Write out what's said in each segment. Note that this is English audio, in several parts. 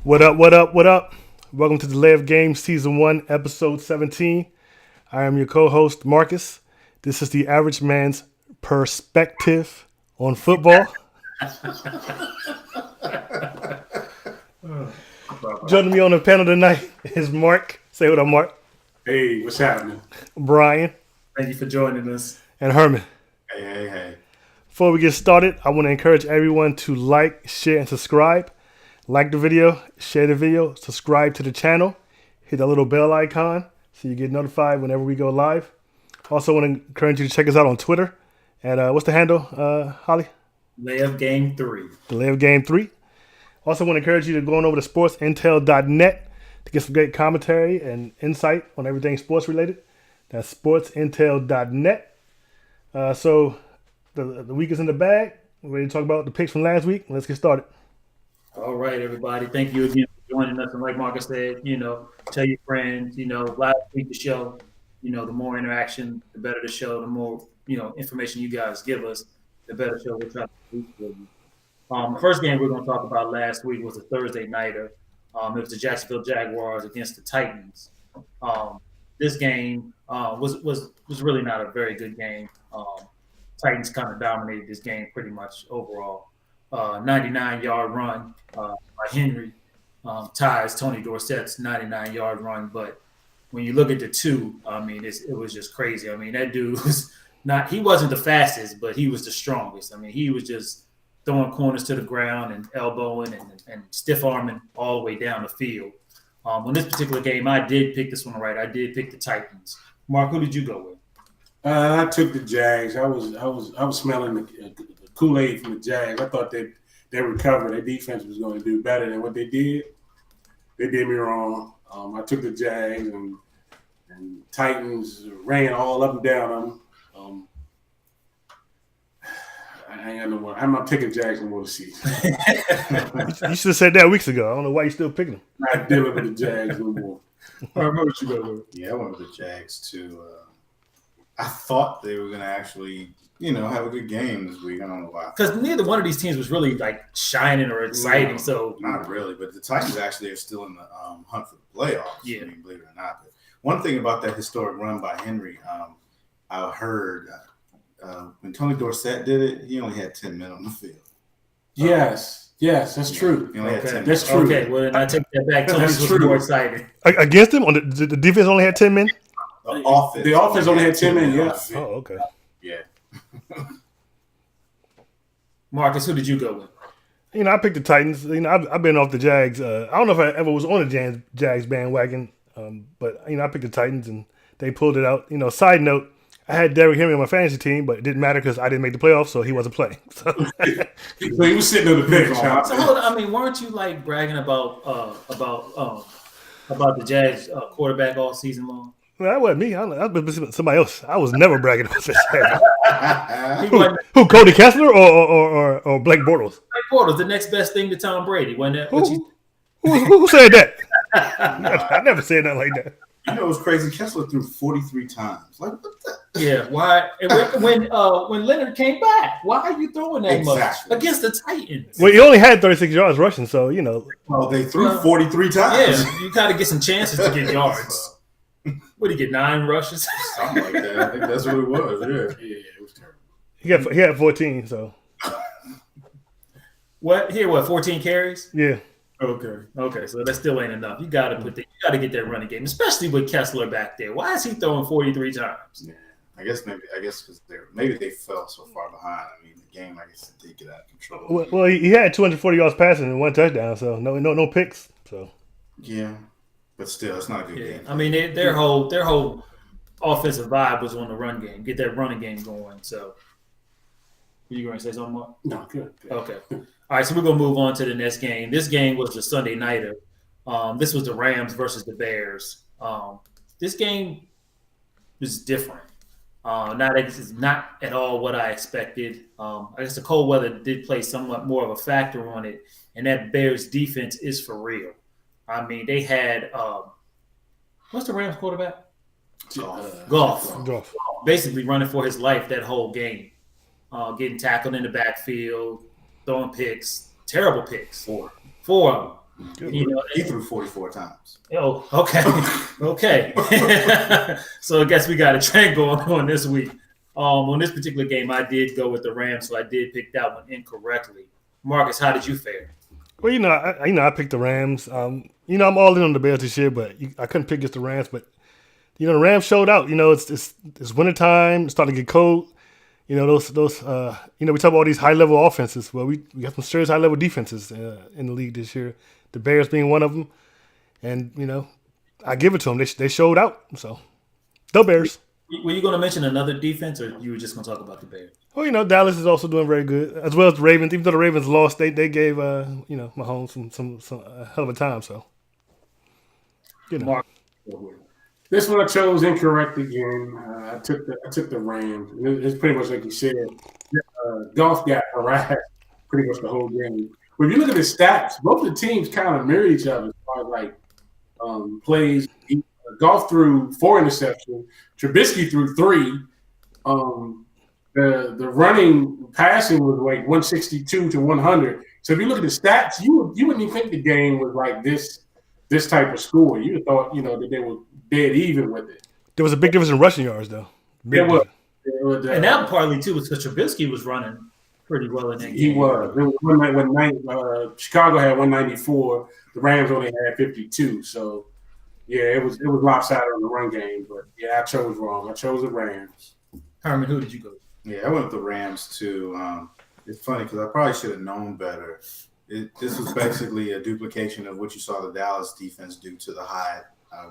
What up, what up, what up? Welcome to the Live Game Season 1, Episode 17. I am your co-host, Marcus. This is the average man's perspective on football. Joining me on the panel tonight is Mark. Say what up, Mark. Hey, what's happening? Brian. Thank you for joining us. And Herman. Hey. Before we get started, I want to encourage everyone to like, share, and subscribe. Like the video, share the video, subscribe to the channel, hit that little bell icon so you get notified whenever we go live. Also want to encourage you to check us out on Twitter. And what's the handle, Holly? Live Game 3. The Live Game 3. Also want to encourage you to go on over to sportsintel.net to get some great commentary and insight on everything sports related. That's sportsintel.net. So the week is in the bag. We're ready to talk about the picks from last week. Let's get started. All right, everybody. Thank you again for joining us. And like Marcus said, tell your friends, last week the show, the more interaction, the better the show, the more, information you guys give us, the better show we'll try to do for you. The first game we're going to talk about last week was a Thursday nighter. It was the Jacksonville Jaguars against the Titans. This game was really not a very good game. Titans kind of dominated this game pretty much overall. 99-yard run by Henry ties Tony Dorsett's 99-yard run. But when you look at the two, it was just crazy. That dude was he wasn't the fastest, but he was the strongest. He was just throwing corners to the ground and elbowing and stiff arming all the way down the field. On this particular game, I did pick this one right. I did pick the Titans. Mark, who did you go with? I took the Jags. I was smelling the Kool-Aid from the Jags. I thought they recovered. Their defense was going to do better than what they did. They did me wrong. I took the Jags and Titans ran all up and down on them. I ain't got no more. I'm not picking Jags no more this season. You should have said that weeks ago. I don't know why you're still picking them. Not dealing with the Jags no more. I remember what you go with. Yeah, I went with the Jags too. I thought they were going to actually, have a good game this week. I don't know why. Because neither one of these teams was really like shining or exciting. So not really, but the Titans actually are still in the hunt for the playoffs. Yeah, believe it or not. But one thing about that historic run by Henry, I heard when Tony Dorsett did it, he only had 10 men on the field. Yes, that's true. He only had 10 men. That's true. Okay, well then I take that back. Tony was more excited. Against them, the defense only had 10 men. The offense only had 10 men. Yeah. Oh, okay. Yeah. Marcus, who did you go with? I picked the Titans. I've been off the Jags. I don't know if I ever was on the Jags bandwagon, but I picked the Titans and they pulled it out. Side note, I had Derrick Henry on my fantasy team, but it didn't matter because I didn't make the playoffs, so he wasn't playing. So he was sitting on the bench. So hold on, weren't you like bragging about the Jags quarterback all season long? Well, that wasn't me. I was somebody else. I was never bragging about that. Who, Cody Kessler or Blake Bortles? Blake Bortles, the next best thing to Tom Brady. Who said that? I never said nothing like that. It was crazy. Kessler threw 43 times. Like, what the? Yeah, why? When Leonard came back, why are you throwing that much against the Titans? Well, he only had 36 yards rushing, so Well, they threw 43 times. Yeah, you got to get some chances to get yards. What did he get? 9 rushes? Something like that. I think that's what it was. Yeah, it was terrible. He had 14. So what? 14 carries? Yeah. Okay. So that still ain't enough. You got to get that running game, especially with Kessler back there. Why is he throwing 43 times? Yeah. I guess because they fell so far behind. The game, did get out of control. Well, he had 240 yards passing and 1 touchdown, so no picks. So yeah. But still, it's not a good game. Their whole offensive vibe was on the run game. Get that running game going. So Were you going to say something more? No, good. Okay. All right, so we're going to move on to the next game. This game was the Sunday nighter. This was the Rams versus the Bears. This game was different. It's not at all what I expected. I guess the cold weather did play somewhat more of a factor on it, and that Bears defense is for real. I mean, they had what's the Rams quarterback? Goff. Basically running for his life that whole game, getting tackled in the backfield, throwing picks, terrible picks. Four of them. You know, he threw 44 times. Oh, okay. Okay. So I guess we got a trend going on this week. On this particular game, I did go with the Rams, so I did pick that one incorrectly. Marcus, how did you fare? Well, I picked the Rams. I'm all in on the Bears this year, but I couldn't pick against the Rams. But the Rams showed out. It's wintertime. It's starting to get cold. We talk about all these high level offenses. Well, we got some serious high level defenses in the league this year. The Bears being one of them, and I give it to them. They showed out. So, the Bears. Were you going to mention another defense, or you were just going to talk about the Bears? Well, Dallas is also doing very good, as well as the Ravens. Even though the Ravens lost, they gave Mahomes some hell of a time. So, Mark. This one I chose incorrect again. I took the Rams. It's pretty much like you said. Goff got harassed pretty much the whole game. But if you look at the stats, both of the teams kind of mirror each other as far as plays. Goff threw 4 interceptions. Trubisky threw 3. The running passing was like 162 to 100. So if you look at the stats, you wouldn't even think the game was like this type of score. You would thought that they were dead even with it. There was a big difference in rushing yards, though. It was. And that partly too was because Trubisky was running pretty well in that game. He was. There was one night when Chicago had 194, the Rams only had 52. So yeah, it was lopsided on the run game. But yeah, I chose wrong. I chose the Rams. Herman, who did you go with? Yeah, I went with the Rams too. It's funny because I probably should have known better. This was basically a duplication of what you saw the Dallas defense do to the high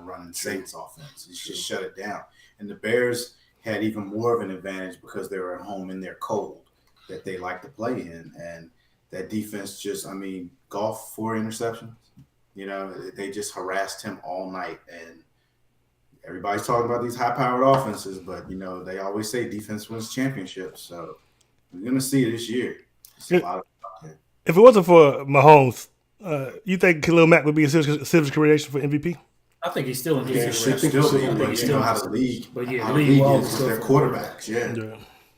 running Saints offense. It just shut it down. And the Bears had even more of an advantage because they were at home in their cold that they like to play in. And that defense Goff 4 interceptions. They just harassed him all night. And everybody's talking about these high-powered offenses, but, they always say defense wins championships. So we're going to see it this year. If it wasn't for Mahomes, you think Khalil Mack would be a serious creation for MVP? I think he's still in his consideration. Still be, but you know how the league, but yeah, how the the league league is with their quarterbacks.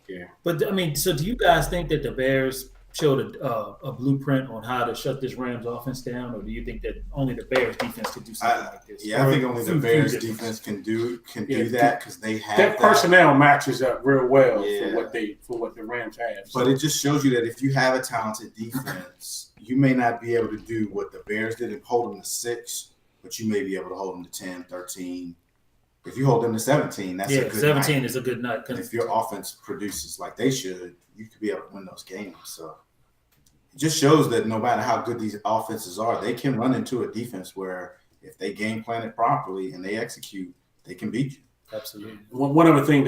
Yeah. But so do you guys think that the Bears showed a blueprint on how to shut this Rams offense down, or do you think that only the Bears defense could do something like this? Yeah, I think only the Bears defense can do that because they have that personnel matches up real well for what the Rams have. So. But it just shows you that if you have a talented defense, you may not be able to do what the Bears did and hold them to 6, but you may be able to hold them to 10, 13. If you hold them to 17, that's a good 17 night. Is a good night. If your offense produces like they should, you could be able to win those games. So it just shows that no matter how good these offenses are, they can run into a defense where if they game plan it properly and they execute, they can beat you. Absolutely. One other thing,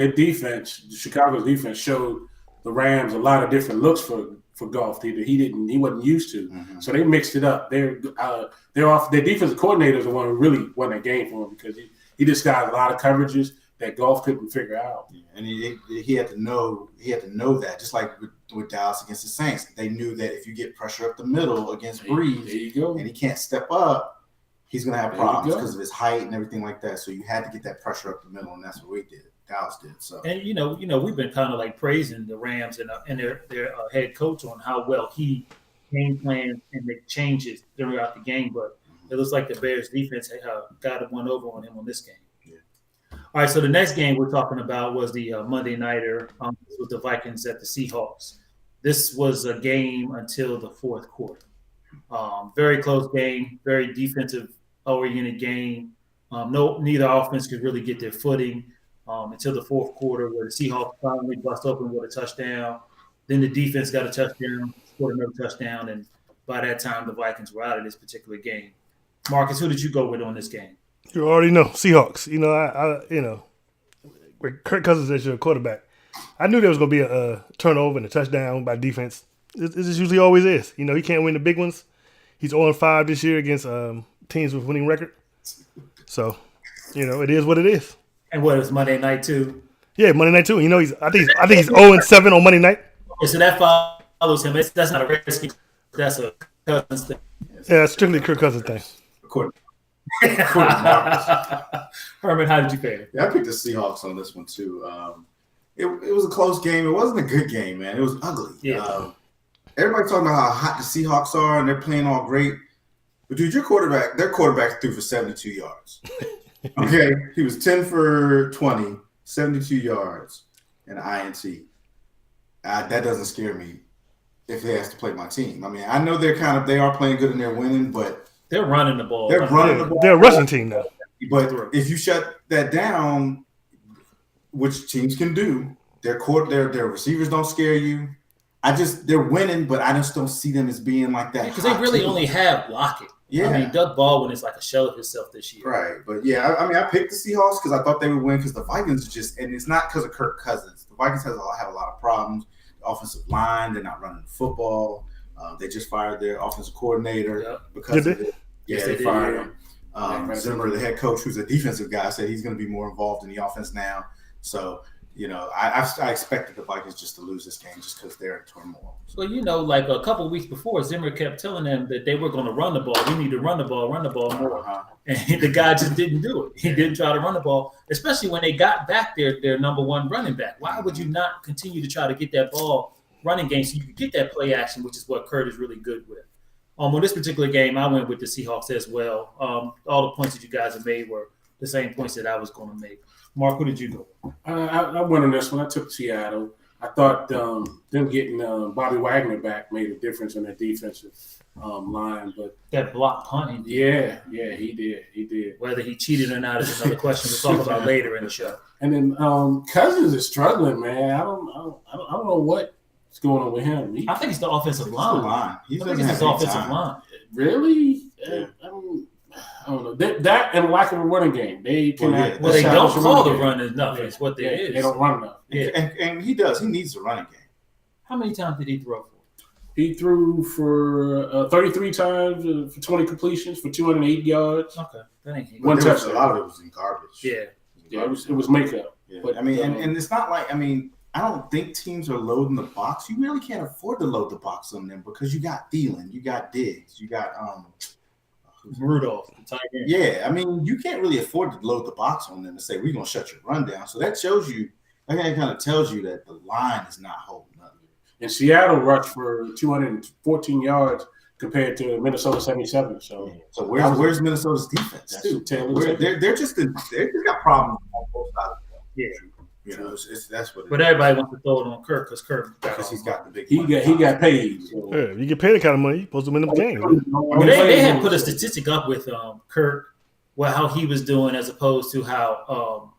Chicago's defense showed the Rams a lot of different looks for Goff that he wasn't used to. Mm-hmm. So they mixed it up. Their defensive coordinator is the one who really won that game for him because he just got a lot of coverages that Goff couldn't figure out. Yeah, and he had to know that, just like with Dallas against the Saints. They knew that if you get pressure up the middle against Breeze and he can't step up, he's going to have problems because of his height and everything like that. So you had to get that pressure up the middle, and that's what we did. Dallas did. So, and we've been kind of like praising the Rams and their head coach on how well he game plans and make changes throughout the game, but it looks like the Bears defense got one over on him on this game. Yeah. All right, so the next game we're talking about was the Monday nighter with the Vikings at the Seahawks. This was a game until the fourth quarter. Very close game, very defensive-oriented game. Neither offense could really get their footing until the fourth quarter, where the Seahawks finally bust open with a touchdown. Then the defense got a touchdown, scored another touchdown, and by that time the Vikings were out of this particular game. Marcus, who did you go with on this game? You already know Seahawks. Kirk Cousins is your quarterback. I knew there was going to be a turnover and a touchdown by defense. It just usually always is. You know, he can't win the big ones. He's 0-5 this year against teams with winning record. So, you know, it is what it is. And what, it was Monday night too? Yeah, Monday night too. You know, I think he's 0-7 on Monday night. Okay, so that follows him. That's not a Redskins. That's a Cousins thing. Yeah, it's strictly Kirk Cousins thing. According to Marcus. Herman, how did you fare? Yeah, I picked the Seahawks on this one too. It was a close game. It wasn't a good game, man. It was ugly. Yeah. Everybody's talking about how hot the Seahawks are and they're playing all great. But dude, their quarterback threw for 72 yards. Okay, he was 10 for 20, 72 yards, and an INT. That doesn't scare me if he has to play my team. I mean, I know they are playing good and they're winning, but they're running the ball. They're running the ball. They're a rushing team now. But if you shut that down, which teams can do, their receivers don't scare you. They're winning, but I just don't see them as being like that. Because they really only have Lockett. Yeah. I mean, Doug Baldwin is like a shell of himself this year. Right. But yeah, I picked the Seahawks because I thought they would win because the Vikings and it's not because of Kirk Cousins. The Vikings have a lot of problems. The offensive line, they're not running the football. They just fired their offensive coordinator because of it. Yeah, they fired him. Zimmer, the head coach, who's a defensive guy, said he's going to be more involved in the offense now. So, you know, I expected the Vikings just to lose this game just because they're in turmoil. So, you know, like a couple of weeks before, Zimmer kept telling them that they were going to run the ball. We need to run the ball more. Uh-huh. And the guy just didn't do it. He didn't try to run the ball, especially when they got back their number one running back. Why would you not continue to try to get that ball running game so you could get that play action, which is what Kurt is really good with? On this particular game, I went with the Seahawks as well. All the points that you guys have made were the same points that I was going to make. Mark, who did you go? I went on this one. I took Seattle. I thought them getting Bobby Wagner back made a difference on their defensive line. But that block punting. Yeah, he did. Whether he cheated or not is another question we'll talk about later in the show. And then Cousins is struggling, man. I don't know what's going on with him. I think it's the offensive line. I think it's his offensive line. Really? Yeah. I don't know. That and lack of a running game. They cannot. Well, they don't call the run enough. It's what they is. They don't run enough. Yeah. And he does. He needs a running game. How many times did he throw for? He threw for 33 times for 20 completions for 208 yards. Okay, that ain't one touchdown. A lot of it was in garbage. Yeah, it was makeup. Yeah. But I mean, and it's not like I don't think teams are loading the box. You really can't afford to load the box on them because you got Thielen, you got Diggs, you got Rudolph, the tight end. Yeah, I mean, you can't really afford to load the box on them and say we're gonna shut your run down. So that shows you, that kind of tells you that the line is not holding up. And Seattle rushed for 214 yards compared to Minnesota 77. So where's Minnesota's defense? They're just got problems on both sides of the ball. Yeah. You know, that's what. But everybody wants to throw it on Kirk because he's got the big. He got paid. So. Yeah, you get paid that kind of money, you're supposed to win the game. They had put a statistic up with Kirk, how he was doing as opposed to how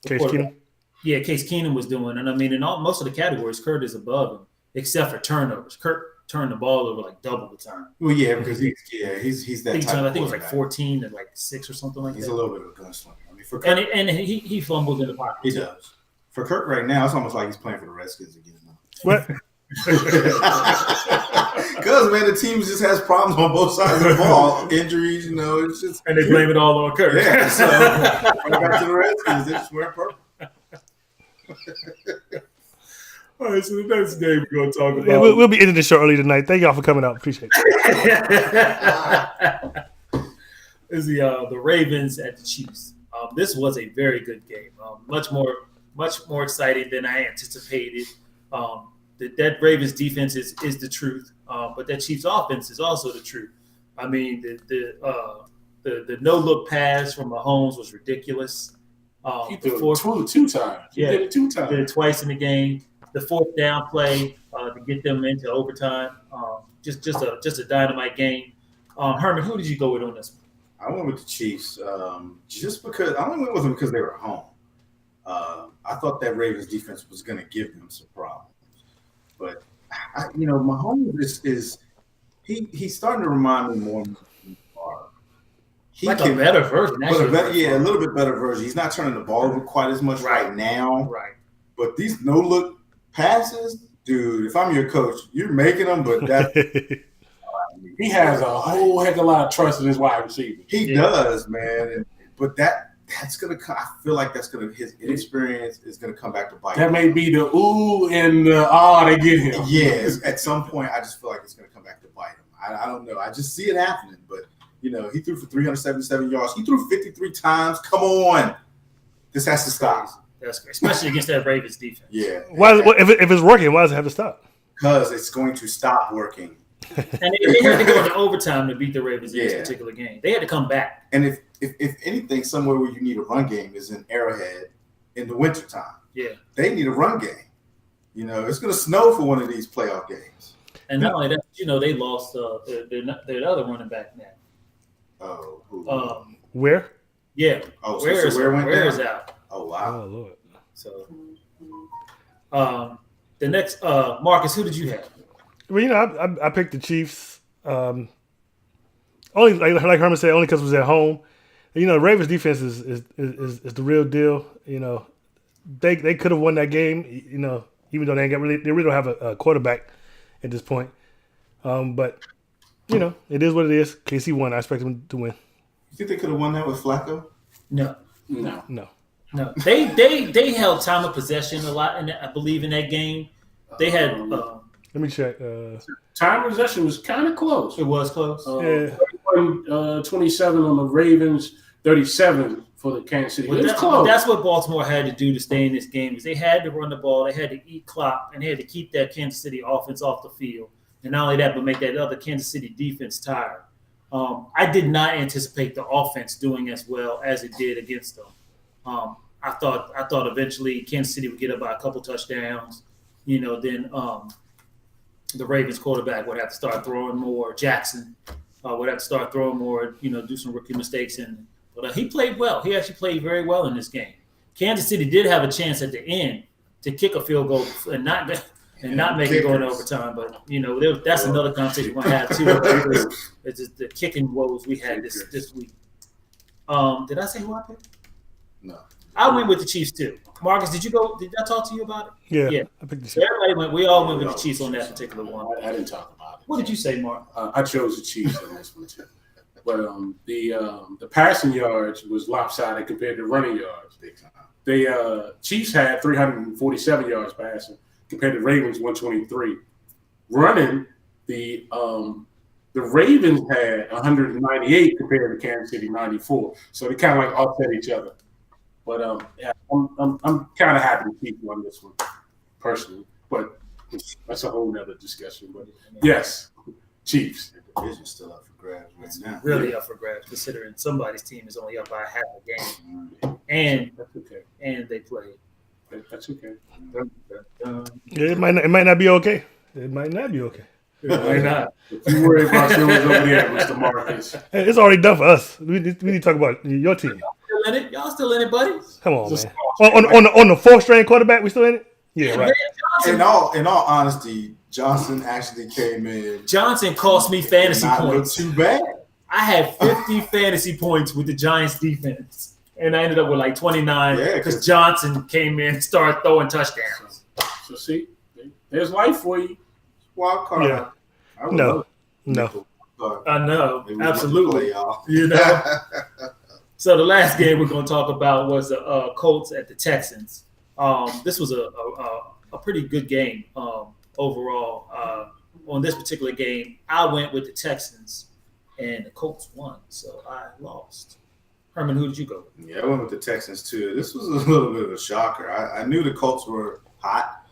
Case Keenum. Yeah, Case Keenum was doing, and I mean, in most of the categories, Kurt is above him, except for turnovers. Kurt turned the ball over like double the time. Well, yeah, because he's that. I think it was like 14 and like 6 or something like that. He's a little bit of a gunslinger. I mean, for Kirk, and he fumbles in the pocket. He does. For Kirk right now, it's almost like he's playing for the Redskins again. What? Because, man, the team just has problems on both sides of the ball. Injuries, you know, it's just. And they blame it all on Kirk. Yeah, so right back to the Redskins, they just wear purple. All right, so the next game we're going to talk about. Yeah, we'll be ending the show early tonight. Thank y'all for coming out. Appreciate it. Is the Ravens at the Chiefs. This was a very good game. Much more exciting than I anticipated. That Ravens defense is the truth, but that Chiefs offense is also the truth. I mean, the no look pass from Mahomes was ridiculous. He threw it two times. He did it 2 times. Did it twice in the game. The fourth down play to get them into overtime. Just a dynamite game. Herman, who did you go with on this one? I went with the Chiefs just because I only went with them because they were home. I thought that Ravens defense was going to give them some problems, but Mahomes he's starting to remind me more of Favre. A better version, actually. A little bit better version. He's not turning the ball over quite as much right now. Right. But these no-look passes, dude, if I'm your coach, you're making them, but that He has a whole heck of a lot of trust in his wide receiver. he does, man. But that's gonna come. I feel like that's gonna his inexperience is gonna come back to bite That him. may be the ooh and the they get him. Yes, at some point, I just feel like it's gonna come back to bite him. I don't know. I just see it happening, but he threw for 377 yards. He threw 53 times. Come on, this has to stop. That's great, especially against that Ravens defense. Yeah. If it's working, why does it have to stop? Because it's going to stop working. And they had to go into overtime to beat the Ravens in this Yeah. particular game. They had to come back. And if anything, somewhere where you need a run game is in Arrowhead in the wintertime. Yeah. They need a run game. It's going to snow for one of these playoff games. And not only that, they lost their other running back now. Oh, who? Where? Yeah. Oh, so Where is down? out? Oh, wow. Oh Lord. So the next Marcus, who did you have? Well, I picked the Chiefs. Only like Herman said, only because it was at home. The Ravens defense is the real deal. They could have won that game. Even though they really don't have a quarterback at this point. But it is what it is. KC won. I expect them to win. You think they could have won that with Flacco? No. They held time of possession a lot, I believe in that game. They had Let me check. Time possession was kind of close. it was close. 27 on the Ravens, 37 for the Kansas City. It was close. That's what Baltimore had to do to stay in this game. Is they had to run the ball, they had to eat clock, and they had to keep that Kansas City offense off the field. And not only that, but make that other Kansas City defense tired. I did not anticipate the offense doing as well as it did against them. I thought eventually Kansas City would get up by a couple touchdowns. Then the Ravens quarterback would have to start throwing more. Jackson would have to start throwing more. Do some rookie mistakes, but he played well. He actually played very well in this game. Kansas City did have a chance at the end to kick a field goal and not make it go into overtime. But that's another conversation we're gonna have too. It's just the kicking woes we had this week. Did I say who I picked? No. I went with the Chiefs too. Marcus, did I talk to you about it? Yeah. I picked the So Chiefs. we all went with the Chiefs on that particular one. I didn't talk about it. What did you say, Mark? I chose the Chiefs on this one too. But the passing yards was lopsided compared to running yards. Big time. The Chiefs had 347 yards passing compared to Ravens 123. Running, the Ravens had 198 compared to Kansas City 94. So they kind of like offset each other. But I'm kind of happy to keep on this one personally. But that's a whole nother discussion. But yes, Chiefs. The division's still up for grabs right now. Really up for grabs, considering somebody's team is only up by half a game, and That's okay. they played. That's okay. Yeah, it might not be okay. It might not be okay. Why not? If you worry about yours over there, Mr. Marcus. Hey, it's already done for us. We need to talk about your team. Still in it? Y'all still in it, buddy? Come on, Just- man. On the fourth string quarterback, we still in it? Yeah, right. In all honesty, Johnson actually came in. Johnson cost me fantasy not look points. too bad. I had 50 fantasy points with the Giants defense, and I ended up with like 29 Yeah, because Johnson came in and started throwing touchdowns. So see, there's life for you. Wild card. Yeah. I would No. love No. it. I know, Maybe we absolutely. play, y'all. So the last game we're going to talk about was the Colts at the Texans. This was a pretty good game overall. On this particular game, I went with the Texans, and the Colts won, so I lost. Herman, who did you go with? Yeah, I went with the Texans too. This was a little bit of a shocker. I knew the Colts were hot,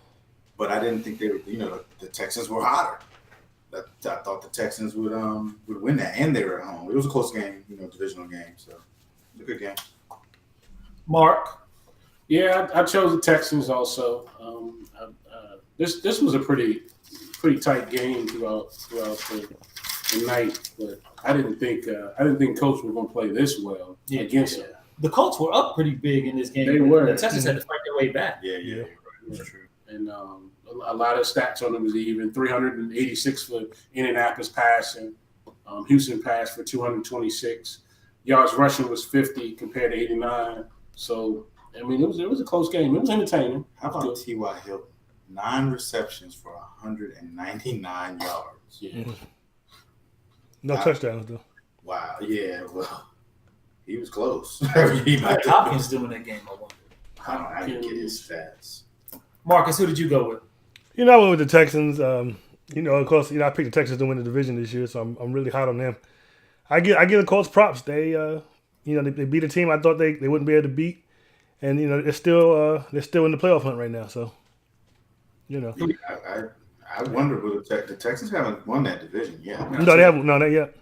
but I didn't think they were. The Texans were hotter. I thought the Texans would win that, and they were at home. It was a close game, divisional game, so it was a good game. Mark? Yeah, I chose the Texans also. This was a pretty tight game throughout the night, but I didn't think Colts were going to play this well against them. The Colts were up pretty big in this game. They were. The Texans had to fight their way back. Yeah. That's true. And a lot of stats on them was even 386 for Indianapolis passing. Houston passed for 226. Yards rushing was 50 compared to 89. So I mean, it was a close game. It was entertaining. How about T.Y. Hilton? 9 receptions for 199 yards. Yeah. No touchdowns though. Wow. Yeah. Well, he was close. What Hopkins doing that game? I wonder. I didn't get his stats. Marcus, who did you go with? You know, I went with the Texans. Of course, I picked the Texans to win the division this year, so I'm really hot on them. I give the Colts props. They they beat a team I thought they wouldn't be able to beat, and they're still in the playoff hunt right now. So, I wonder who the Texans haven't won that division yet. No, they haven't. No, not yet.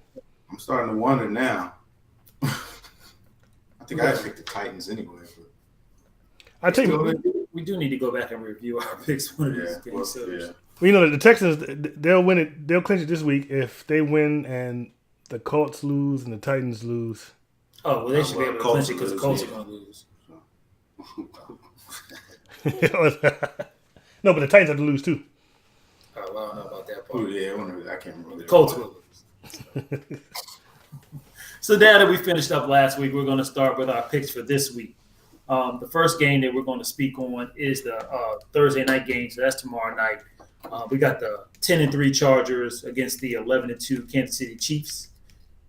I'm starting to wonder now. I think I picked the Titans anyway. But I tell you, we do need to go back and review our picks one of these games. Well, the Texans, they'll win it. They'll clinch it this week if they win and the Colts lose and the Titans lose. Oh, well, they should be able to clinch it because the Colts are going to lose. No, but the Titans have to lose too. Oh, well, I don't know about that part. Oh, yeah, I can't remember. The Colts will lose. So now that we finished up last week, we're going to start with our picks for this week. The first game that we're going to speak on is the Thursday night game, so that's tomorrow night. We got the 10-3 Chargers against the 11-2 Kansas City Chiefs.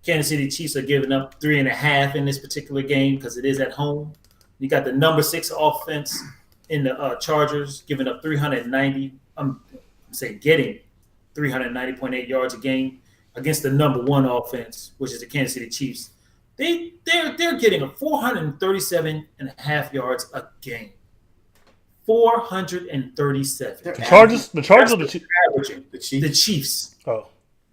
Kansas City Chiefs are giving up 3.5 in this particular game because it is at home. You got the number 6 offense in the Chargers giving up 390. Getting 390.8 yards a game against the number 1 offense, which is the Kansas City Chiefs. They're getting a 437.5 yards a game. 437. The Chargers or the Chiefs? Averaging. The Chiefs. Oh,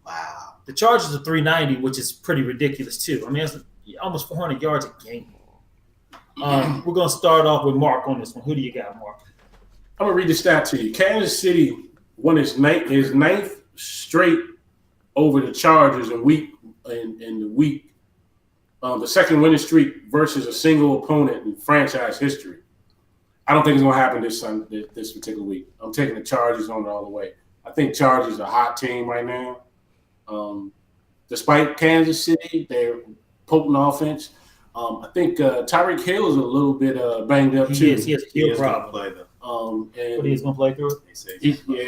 wow. The Chargers are 390, which is pretty ridiculous too. I mean, that's almost 400 yards a game. We're gonna start off with Mark on this one. Who do you got, Mark? I'm gonna read the stat to you. Kansas City won his ninth straight over the Chargers in the week. The second winning streak versus a single opponent in franchise history. I don't think it's gonna happen this particular week. I'm taking the Chargers on it all the way. I think Chargers are a hot team right now. Despite Kansas City, they're potent offense. I think Tyreek Hill is a little bit banged up too. He has a heel problem. And he's gonna play through it.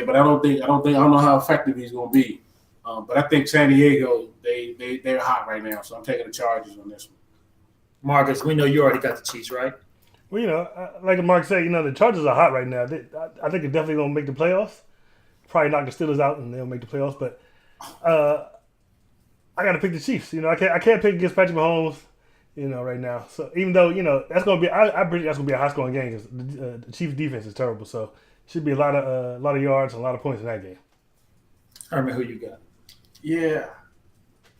But I don't know how effective he's gonna be. But I think San Diego, they're hot right now, so I'm taking the Chargers on this one. Marcus, we know you already got the Chiefs, right? Well, like Mark said, the Chargers are hot right now. I think they're definitely going to make the playoffs. Probably knock the Steelers out and they'll make the playoffs. But I got to pick the Chiefs. I can't pick against Patrick Mahomes, right now. So even though, that's going to be, I predict that's going to be a high scoring game because the Chiefs defense is terrible. So it should be a lot of yards and a lot of points in that game. Herman, who you got? Yeah.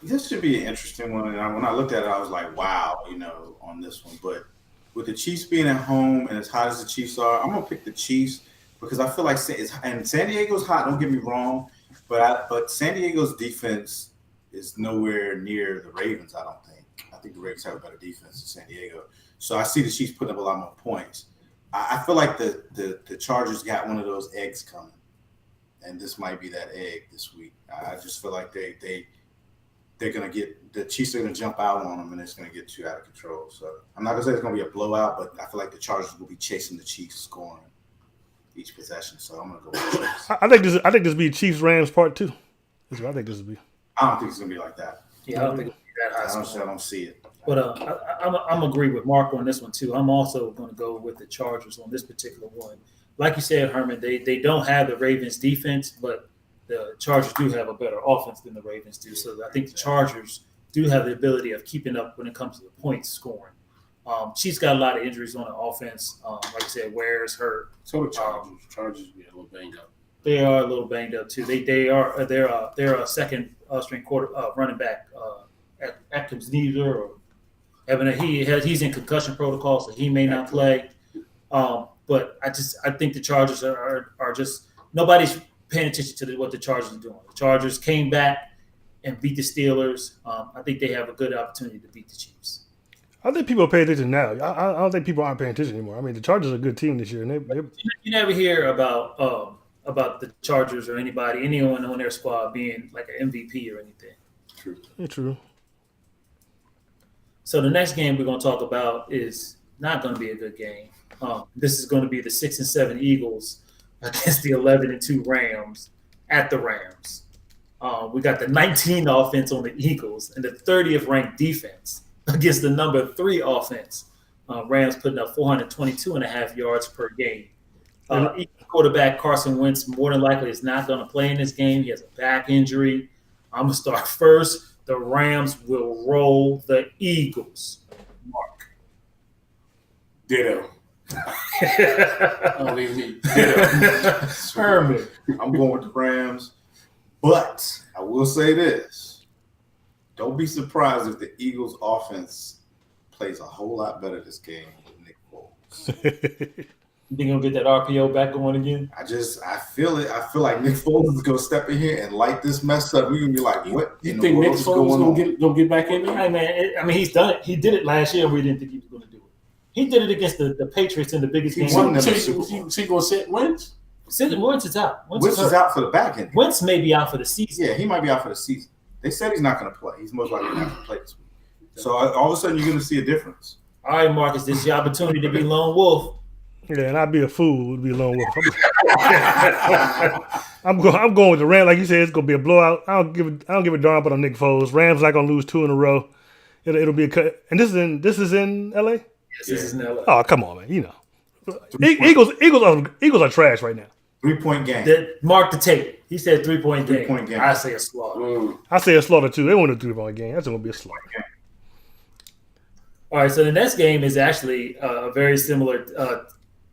This should be an interesting one. And when I looked at it, I was like, wow, on this one. But with the Chiefs being at home and as hot as the Chiefs are, I'm going to pick the Chiefs because I feel like and San Diego's hot, don't get me wrong, but San Diego's defense is nowhere near the Ravens, I don't think. I think the Ravens have a better defense than San Diego. So I see the Chiefs putting up a lot more points. I feel like the Chargers got one of those eggs coming, and this might be that egg this week. I just feel like they're going to get – the Chiefs are going to jump out on them, and it's going to get too out of control. So I'm not going to say it's going to be a blowout, but I feel like the Chargers will be chasing the Chiefs scoring each possession. So I'm going to go with the Chiefs. I think this will be Chiefs-Rams part 2. That's what I think this will be. I don't think it's going to be like that. Yeah, I don't think it'll be that high. I don't see it. But I'm agree with Mark on this one too. I'm also going to go with the Chargers on this particular one. Like you said, Herman, they don't have the Ravens defense, but the Chargers do have a better offense than the Ravens do. So I think the Chargers do have the ability of keeping up when it comes to the points scoring. Chiefs got a lot of injuries on the offense. Like I said, Ware's hurt. So the Chargers. Chargers be a little banged up. They are a little banged up too. They're a second string running back. Atkins neither or he's in concussion protocol, so he may not play. But I think the Chargers are just nobody's paying attention to what the Chargers are doing. The Chargers came back and beat the Steelers. I think they have a good opportunity to beat the Chiefs. I think people pay attention now. I don't think people aren't paying attention anymore. I mean, the Chargers are a good team this year, and you never hear about the Chargers or anyone on their squad being like an MVP or anything. True. So the next game we're going to talk about is Not going to be a good game. This is going to be the 6-7 Eagles against the 11-2 Rams at the Rams. We got the 19th offense on the Eagles and the 30th ranked defense against the number 3 offense. Rams putting up 422.5 yards per game. Quarterback Carson Wentz more than likely is not going to play in this game. He has a back injury. I'm going to start first. The Rams will roll the Eagles. Mark. Ditto. Don't leave me. Ditto. Herman. I'm going with the Rams, but I will say this: don't be surprised if the Eagles' offense plays a whole lot better this game with Nick Foles. You think he'll get that RPO back going again? I feel it. I feel like Nick Foles is gonna step in here and light this mess up. We're gonna be like, what? You think Nick Foles gonna get back in there? Hey man, he's done it. He did it last year. We didn't think he was going to do it. He did it against the Patriots in the biggest game. He gonna sit Wentz? Wentz is out. Wentz is out for the back end. Wentz may be out for the season. Yeah, he might be out for the season. They said he's not going to play. He's most likely not going to play this week. So all of a sudden, you're going to see a difference. All right, Marcus, this is your opportunity to be lone wolf. Yeah, and I'd be a fool to be lone wolf. I'm going with the Rams. Like you said, it's going to be a blowout. I don't give a darn about on Nick Foles. Rams not going to lose 2 in a row. It'll be a cut. And this is in LA. Yes, this is in LA. Oh, come on, man. You know, Eagles are trash right now. 3-point game. Mark the tape. He said 3-point game. 3-point game. I say a slaughter. I say a slaughter too. They won a 3-point game. That's going to be a slaughter. All right, so the next game is actually a very similar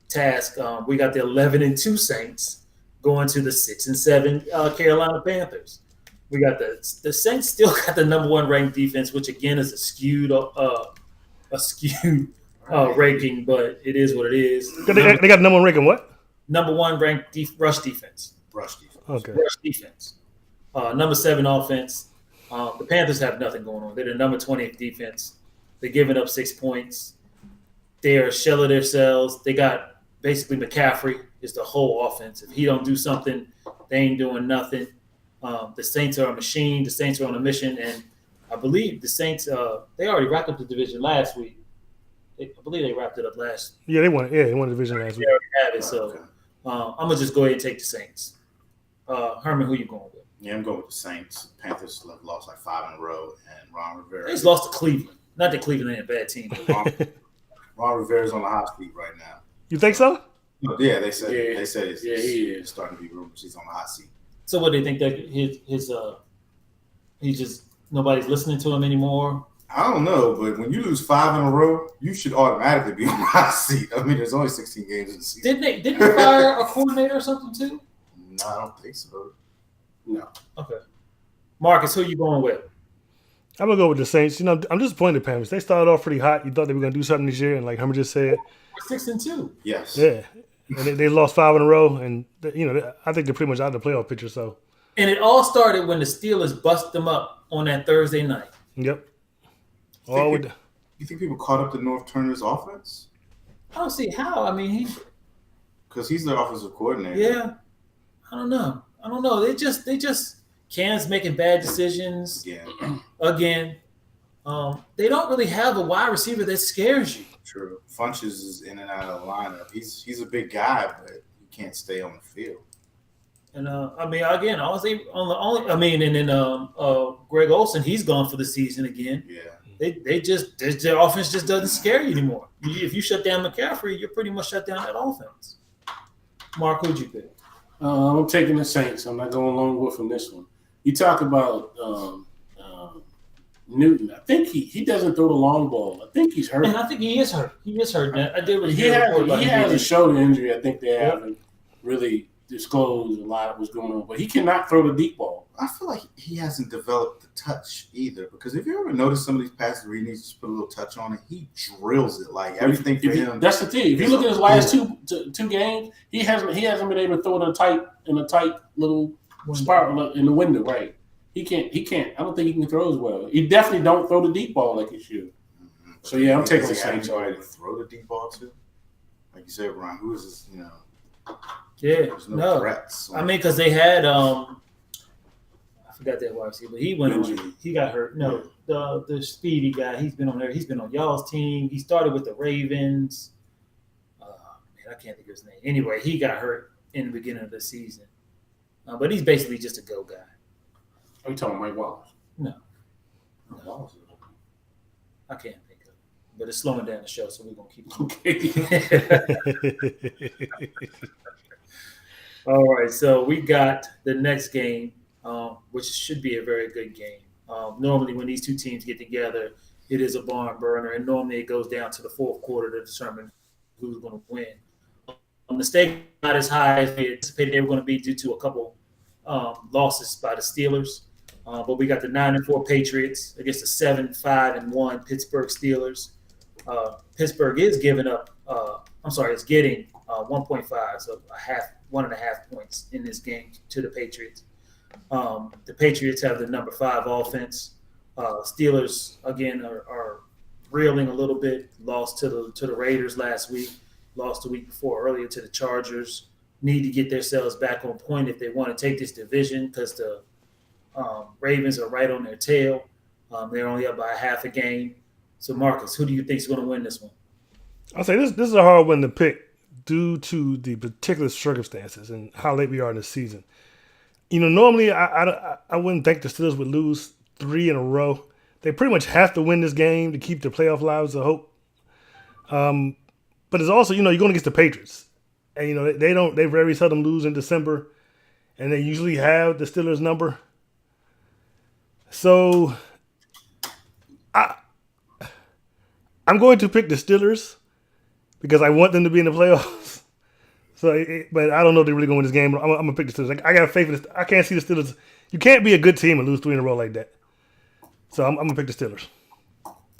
task. We got the 11-2 Saints going to the 6-7 Carolina Panthers. We got the Saints still got the number 1 ranked defense, which again is a skewed ranking, but it is what it is. They got number 1 ranking what? Number 1 ranked rush defense. Okay. Rush defense. Number 7 offense. The Panthers have nothing going on. They're the number 20th defense. They're giving up 6 points. They are shelling themselves. They got basically McCaffrey is the whole offense. If he don't do something, they ain't doing nothing. The Saints are a machine. The Saints are on a mission, and I believe the Saints they already wrapped up the division last week. I believe they wrapped it up last. Yeah, they won. Yeah, they won the division last week. They already have it, so I'm gonna just go ahead and take the Saints. Herman, who you going with? Yeah, I'm going with the Saints. Panthers have lost like 5 in a row, and Ron Rivera. They just lost to Cleveland. Not that Cleveland ain't a bad team. Ron Rivera's on the hot seat right now. You think so? Yeah, they said he it's starting to be rumors he's on the hot seat. So what, they think that he's just nobody's listening to him anymore? I don't know, but when you lose 5 in a row, you should automatically be on the hot seat. I mean, there's only 16 games in the season. Didn't they fire a coordinator or something too? No, I don't think so. No. Okay. Marcus, who you going with? I'm gonna go with the Saints. You know, I'm disappointed in the Panthers. They started off pretty hot. You thought they were gonna do something this year, and like Herman just said, We're 6-2. Yes. yeah, and they lost 5 in a row, and I think they're pretty much out of the playoff picture. So, And it all started when the Steelers bust them up on that Thursday night. yep. You think people caught up to North Turner's offense? I don't see how. I mean, Because he's the offensive coordinator. yeah. I don't know. They just Cam's making bad decisions Yeah, again. They don't really have a wide receiver that scares you. true. Funches is in and out of the lineup. He's a big guy, but he can't stay on the field. And I mean, again, and then Greg Olsen, he's gone for the season again. Yeah. Their offense just doesn't scare you anymore. If you shut down McCaffrey, you're pretty much shut down that offense. Mark, who'd you pick? I'm taking the Saints. I'm not going along with him this one. You talk about Newton. I think he doesn't throw the long ball. I think he's hurt. And I think he is hurt. He is hurt. I did really He hear a report about him. has a shoulder injury. I think they haven't really disclosed a lot of what's going on. But he cannot throw the deep ball. I feel like he hasn't developed the touch either. Because if you ever notice some of these passes where he needs to put a little touch on it, he drills it like everything for him. That's the thing. If you look at his last two games, he hasn't been able to throw it in a tight little spot in the window. Right? He can't. I don't think he can throw as well. He definitely don't throw the deep ball like he should. Mm-hmm. So yeah, I'm taking the Does he have Saints. anybody to throw the deep ball to? Like you said, Ron, who is this? Yeah, There's no threats. I mean, because they had I forgot that wide receiver. He went on. Benjamin. He got hurt. No, the speedy guy. He's been on there. He's been on y'all's team. He started with the Ravens. Man, I can't think of his name. Anyway, he got hurt in the beginning of the season. But he's basically just a go guy. Are you talking Mike Wallace? No. Wallace. I can't think of it. But it's slowing down the show, so we're going to keep it. Okay. All right, so we got the next game, which should be a very good game. Normally, when these two teams get together, it is a barn burner, and normally it goes down to the fourth quarter to determine who's going to win. The stake not as high as we anticipated they were going to be due to a couple losses by the Steelers. But we got the 9-4 Patriots against the 7-5-1 Pittsburgh Steelers. Pittsburgh is giving up. It's getting 1.5, so 1.5 points in this game to the Patriots. The Patriots have the number 5 offense. Steelers again are reeling a little bit. Lost to the Raiders last week. Lost the week before earlier to the Chargers. Need to get themselves back on point if they want to take this division because the Ravens are right on their tail. They're only up by a half a game. So, Marcus, who do you think is going to win this one? I'll say this is a hard one to pick due to the particular circumstances and how late we are in the season. Normally I wouldn't think the Steelers would lose 3 in a row. They pretty much have to win this game to keep their playoff lives of hope. But it's also, you're going against the Patriots. And, they very seldom lose in December. And they usually have the Steelers number. So I'm going to pick the Steelers because I want them to be in the playoffs. But I don't know if they're really going to win this game. I'm going to pick the Steelers. I got faith in this. I can't see the Steelers. You can't be a good team and lose 3 in a row like that. So I'm going to pick the Steelers.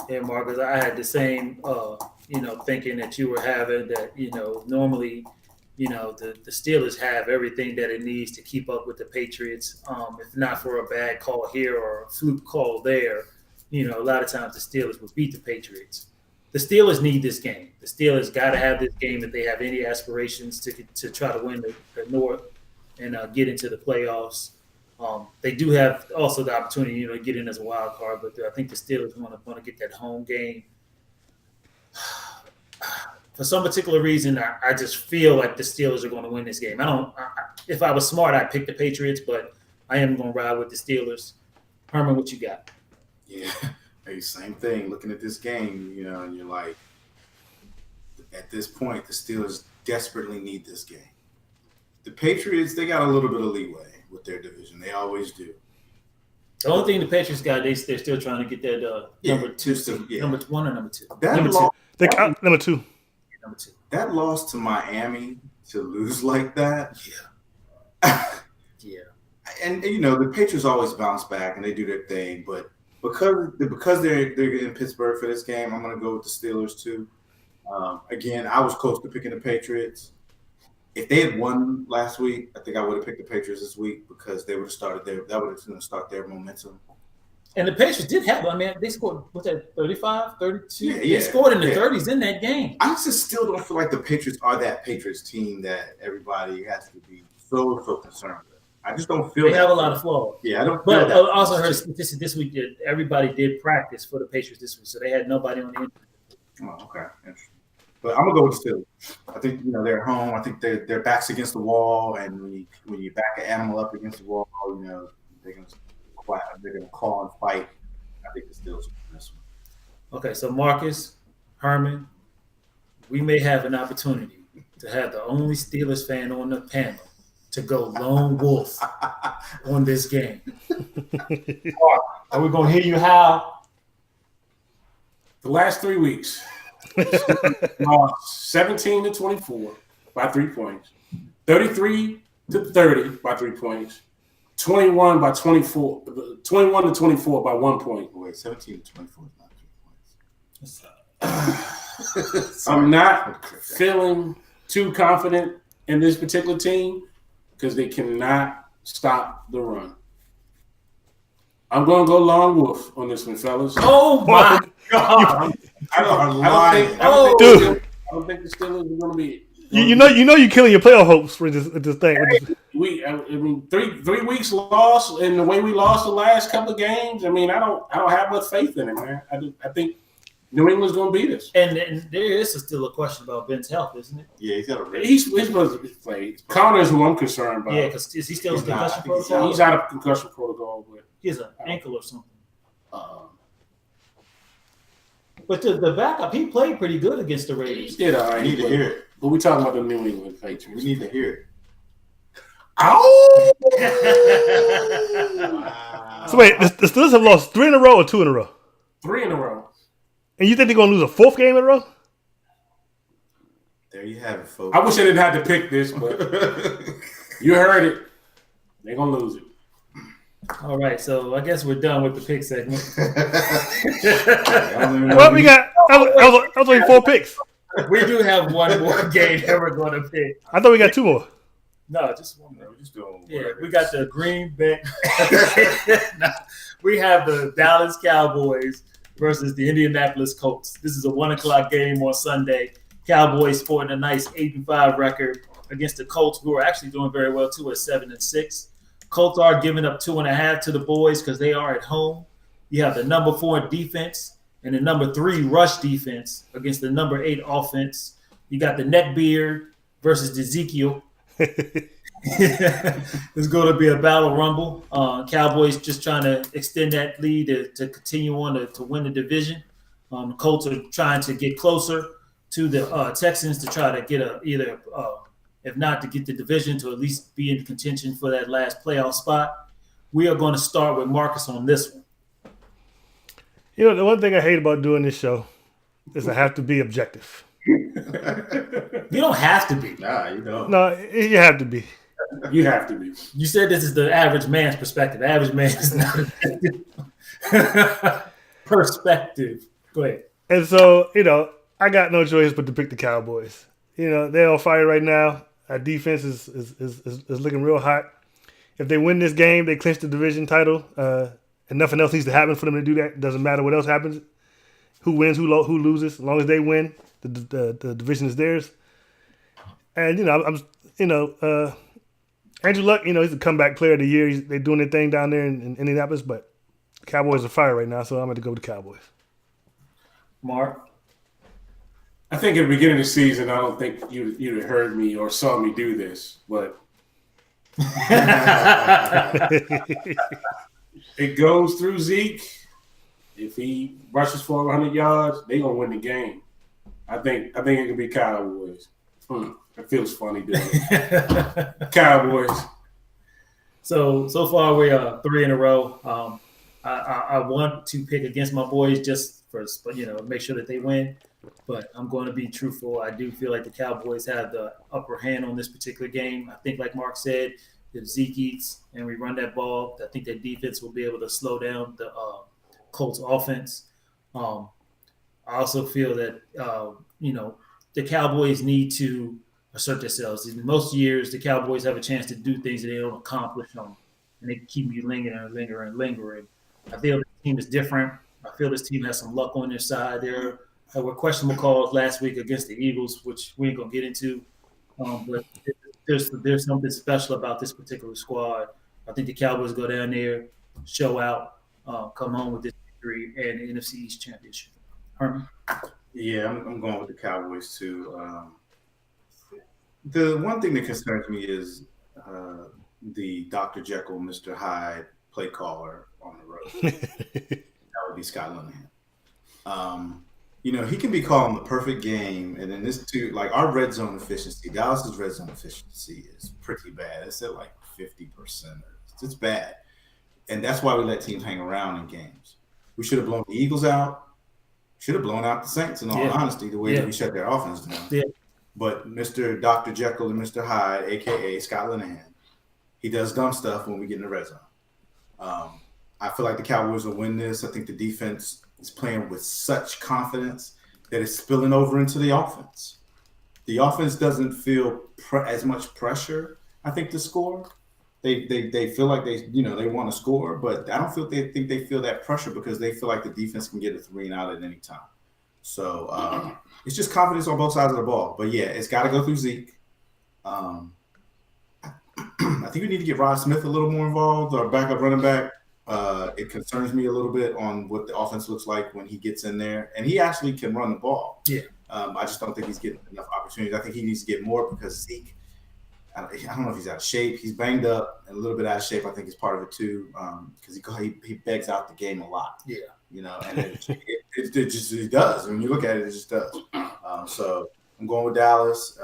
Yeah, Marcus, I had the same, thinking that you were having that, normally, the Steelers have everything that it needs to keep up with the Patriots. If not for a bad call here or a fluke call there, a lot of times the Steelers will beat the Patriots. The Steelers need this game. The Steelers got to have this game if they have any aspirations to try to win the North and get into the playoffs. They do have also the opportunity, to get in as a wild card, but I think the Steelers want to get that home game. For some particular reason, I just feel like the Steelers are going to win this game. If I was smart, I'd pick the Patriots, but I am going to ride with the Steelers. Herman, what you got? Yeah, hey, same thing. Looking at this game, and you're like, at this point, the Steelers desperately need this game. The Patriots, they got a little bit of leeway with their division. They always do. The only thing the Patriots got, they're still trying to get that number 2, number 1 or number 2. Number 2. Number 2. Number 2. That loss to Miami to lose like that. Yeah. Yeah. And the Patriots always bounce back and they do their thing, but because they're in Pittsburgh for this game, I'm going to go with the Steelers too. Again, I was close to picking the Patriots. If they had won last week, I think I would have picked the Patriots this week because they would have started that would have start their momentum. And the Patriots did have, they scored, what's that, 35, 32? Yeah. They scored in the 30s in that game. I just still don't feel like the Patriots are that Patriots team that everybody has to be so concerned with. I just don't feel they have a lot of flaws. Yeah, I don't feel But that. I also heard statistics this week that everybody did practice for the Patriots this week, so they had nobody on the injury. Oh, okay. Interesting. But I'm gonna go with the Steelers. I think they're at home. I think their backs against the wall, and when you back an animal up against the wall, they're gonna claw and fight. I think the Steelers will win this one. Okay, so Marcus, Herman, we may have an opportunity to have the only Steelers fan on the panel to go lone wolf on this game. Are we gonna hear you howl? The last 3 weeks, lost 17-24 by 3 points, 33-30 by 3 points, 21-24 by 1 point. Wait, 17-24 is not 3 points. I'm not feeling too confident in this particular team because they cannot stop the run. I'm going to go lone wolf on this one, fellas. Oh my God! I don't think the Steelers are going to be. You're killing your playoff hopes for this thing. I mean, 3 weeks lost, and the way we lost the last couple of games. I mean, I don't have much faith in it, man. I think New England's going to beat us. And there is still a question about Ben's health, isn't it? Yeah, he's got a race. He's supposed to play. Connor's who I'm concerned about. Yeah, because is he still in He's not. concussion I think he's protocol? He's out of concussion protocol, but He has an ankle or something. uh, But the backup, he played pretty good against the he Raiders. did all I right. need to hear it. But we talking about the New England We Patriots. need to hear it. Oh! Wow. So wait, the Steelers have lost 3 in a row or 2 in a row, 3 in a row. and you think they're gonna lose a 4th game in a row? There you have it, folks. I wish I didn't have to pick this, but you heard it. They're going to lose it. All right, so I guess we're done with the pick segment. Well, we got. I was only 4 picks. We do have one more game that we're going to pick. I thought we got 2 more. No, just one more. We're just doing Yeah, whatever. we got the Green Bay. No, we have the Dallas Cowboys versus the Indianapolis Colts. This is a 1:00 game on Sunday. Cowboys sporting a nice 8-5 record against the Colts, who are actually doing very well too at 7-6. Colts are giving up 2.5 to the boys because they are at home. You have the number 4 defense and the number 3 rush defense against the number 8 offense. You got the Neckbeard versus Ezekiel. It's going to be a battle rumble. Cowboys just trying to extend that lead to continue on to win the division. The Colts are trying to get closer to the Texans to try to get if not to get the division, to at least be in contention for that last playoff spot. We are going to start with Marcus on this one. You know, the one thing I hate about doing this show is I have to be objective. You don't have to be. Nah, you don't. No, you have to be. You have to be. You said this is the average man's perspective. The average man is not perspective. Go ahead. And so, you know, I got no choice but to pick the Cowboys. You know, they're on fire right now. Our defense is looking real hot. If they win this game, they clinch the division title. And nothing else needs to happen for them to do that. It doesn't matter what else happens. Who wins, who loses. As long as they win, the division is theirs. And, you know, Andrew Luck, you know, he's the comeback player of the year. They're doing their thing down there in Indianapolis, but the Cowboys are fire right now, so I'm going to go with the Cowboys. Mark. I think at the beginning of the season, I don't think you'd have heard me or saw me do this, but it goes through Zeke. If he rushes for 100 yards, they're going to win the game. I think it could be Cowboys. It feels funny doing it. Cowboys. So far we are 3 in a row. I want to pick against my boys just for, you know, make sure that they win. But I'm going to be truthful. I do feel like the Cowboys have the upper hand on this particular game. I think, like Mark said, if Zeke eats and we run that ball, I think that defense will be able to slow down the Colts offense. I also feel that, you know, the Cowboys need to assert themselves. In most years, the Cowboys have a chance to do things that they don't accomplish them, and they keep you lingering. I feel this team is different. I feel this team has some luck on their side. There were questionable calls last week against the Eagles, which we ain't gonna get into. But there's something special about this particular squad. I think the Cowboys go down there, show out, come home with this victory and the NFC East Championship. Herman? Yeah, I'm going with the Cowboys too. The one thing that concerns me is the Dr. Jekyll, Mr. Hyde play caller on the road. That would be Scott Linehan. You know, he can be calling the perfect game, and then this too, like our red zone efficiency, Dallas's red zone efficiency is pretty bad. It's at like 50%. It's bad. And that's why we let teams hang around in games. We should have blown the Eagles out. Should have blown out the Saints, in all honesty, the way that we shut their offense down. Yeah. But Mr. Dr. Jekyll and Mr. Hyde, a.k.a. Scott Linehan, he does dumb stuff when we get in the red zone. I feel like the Cowboys will win this. I think the defense is playing with such confidence that it's spilling over into the offense. The offense doesn't feel as much pressure, I think, to score. They feel like they want to score, but I don't think they feel that pressure because they feel like the defense can get a 3 and out at any time. So it's just confidence on both sides of the ball. But yeah, it's got to go through Zeke. I I think we need to get Rod Smith a little more involved, our backup running back. It concerns me a little bit on what the offense looks like when he gets in there, and he actually can run the ball. Yeah. I just don't think he's getting enough opportunities. I think he needs to get more because Zeke, I don't know if he's out of shape. He's banged up and a little bit out of shape. I think is part of it too, because he begs out the game a lot. Yeah. You know, and it does. When you look at it, it just does. So I'm going with Dallas.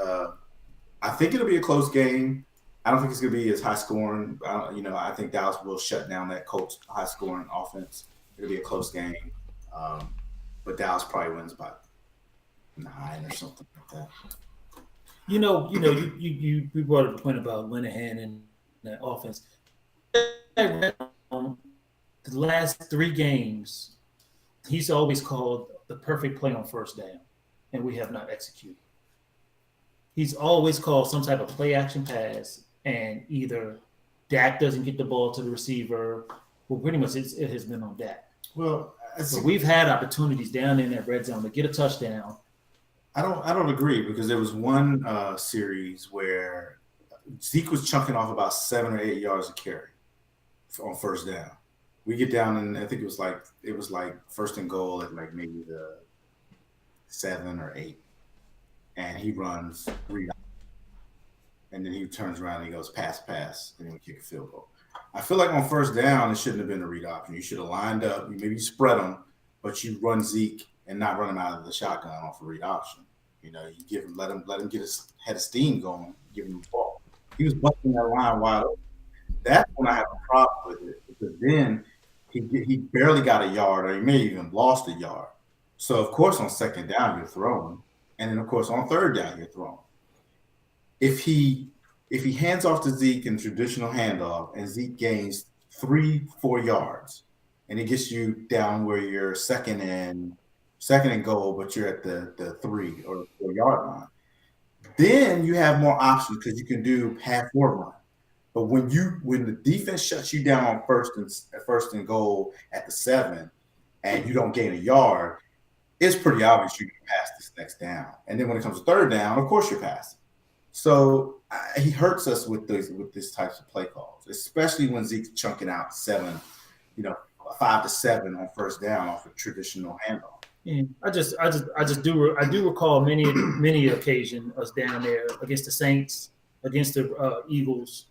I think it'll be a close game. I don't think it's going to be as high scoring. I think Dallas will shut down that Colts high scoring offense. It'll be a close game, but Dallas probably wins by 9 or something like that. You brought up the point about Linehan and that offense. The last 3 games, he's always called the perfect play on first down, and we have not executed. He's always called some type of play action pass, and either Dak doesn't get the ball to the receiver. Well, pretty much it has been on Dak. Well, but we've had opportunities down in that red zone to get a touchdown. I don't agree, because there was one series where Zeke was chunking off about 7 or 8 yards of carry on first down. We get down, and I think it was like first and goal at like maybe the 7 or 8, and he runs read, and then he turns around and he goes pass, and then we kick a field goal. I feel like on first down it shouldn't have been a read option. You should have lined up. Maybe you spread them, but you run Zeke and not run him out of the shotgun off a read option. You know, you give him, let him get his head of steam going, give him the ball. He was busting that line wide open. That's when I have a problem with it, because then he barely got a yard, or he may have even lost a yard. So of course on second down you're throwing, and then of course on third down you're throwing. If he hands off to Zeke in traditional handoff and Zeke gains 3-4 yards, and it gets you down where you're second and goal, but you're at the 3 or 4 yard line, then you have more options because you can do half-court run. But when the defense shuts you down on first and goal at the 7, and you don't gain a yard, it's pretty obvious you can pass this next down. And then when it comes to third down, of course you're passing. So he hurts us with these types of play calls, especially when Zeke's chunking out 5 to 7 on first down off a traditional handoff. Yeah, I do recall many occasion us down there against the Saints, against the Eagles,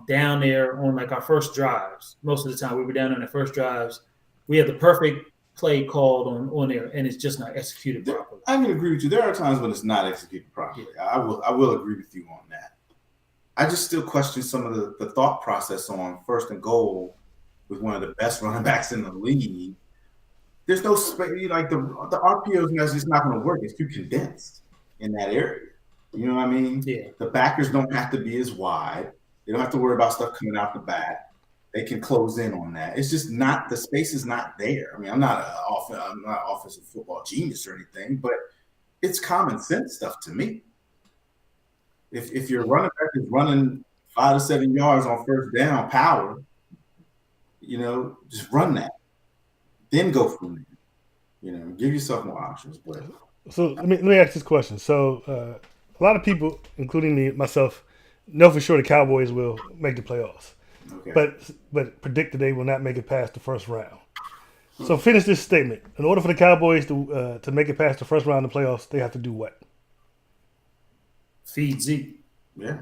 down there on like our first drives. Most of the time we were down on the first drives. We had the perfect play called on there, and it's just not executed properly. I can agree with you. There are times when it's not executed properly. Yeah. I will agree with you on that. I just still question some of the thought process on first and goal with one of the best running backs in the league. There's no space, like the RPOs is just not going to work. It's too condensed in that area. You know what I mean? Yeah. The backers don't have to be as wide. They don't have to worry about stuff coming out the back. They can close in on that. It's just not, the space is not there. I mean, I'm not an offensive football genius or anything, but it's common sense stuff to me. If your running back is running 5 to 7 yards on first down power, just run that. Then go from there. Give yourself more options. But so let me ask this question. So a lot of people, including myself, know for sure the Cowboys will make the playoffs. Okay. But predict that they will not make it past the first round. So finish this statement. In order for the Cowboys to make it past the first round of the playoffs, they have to do what? Feed Zeke. Yeah.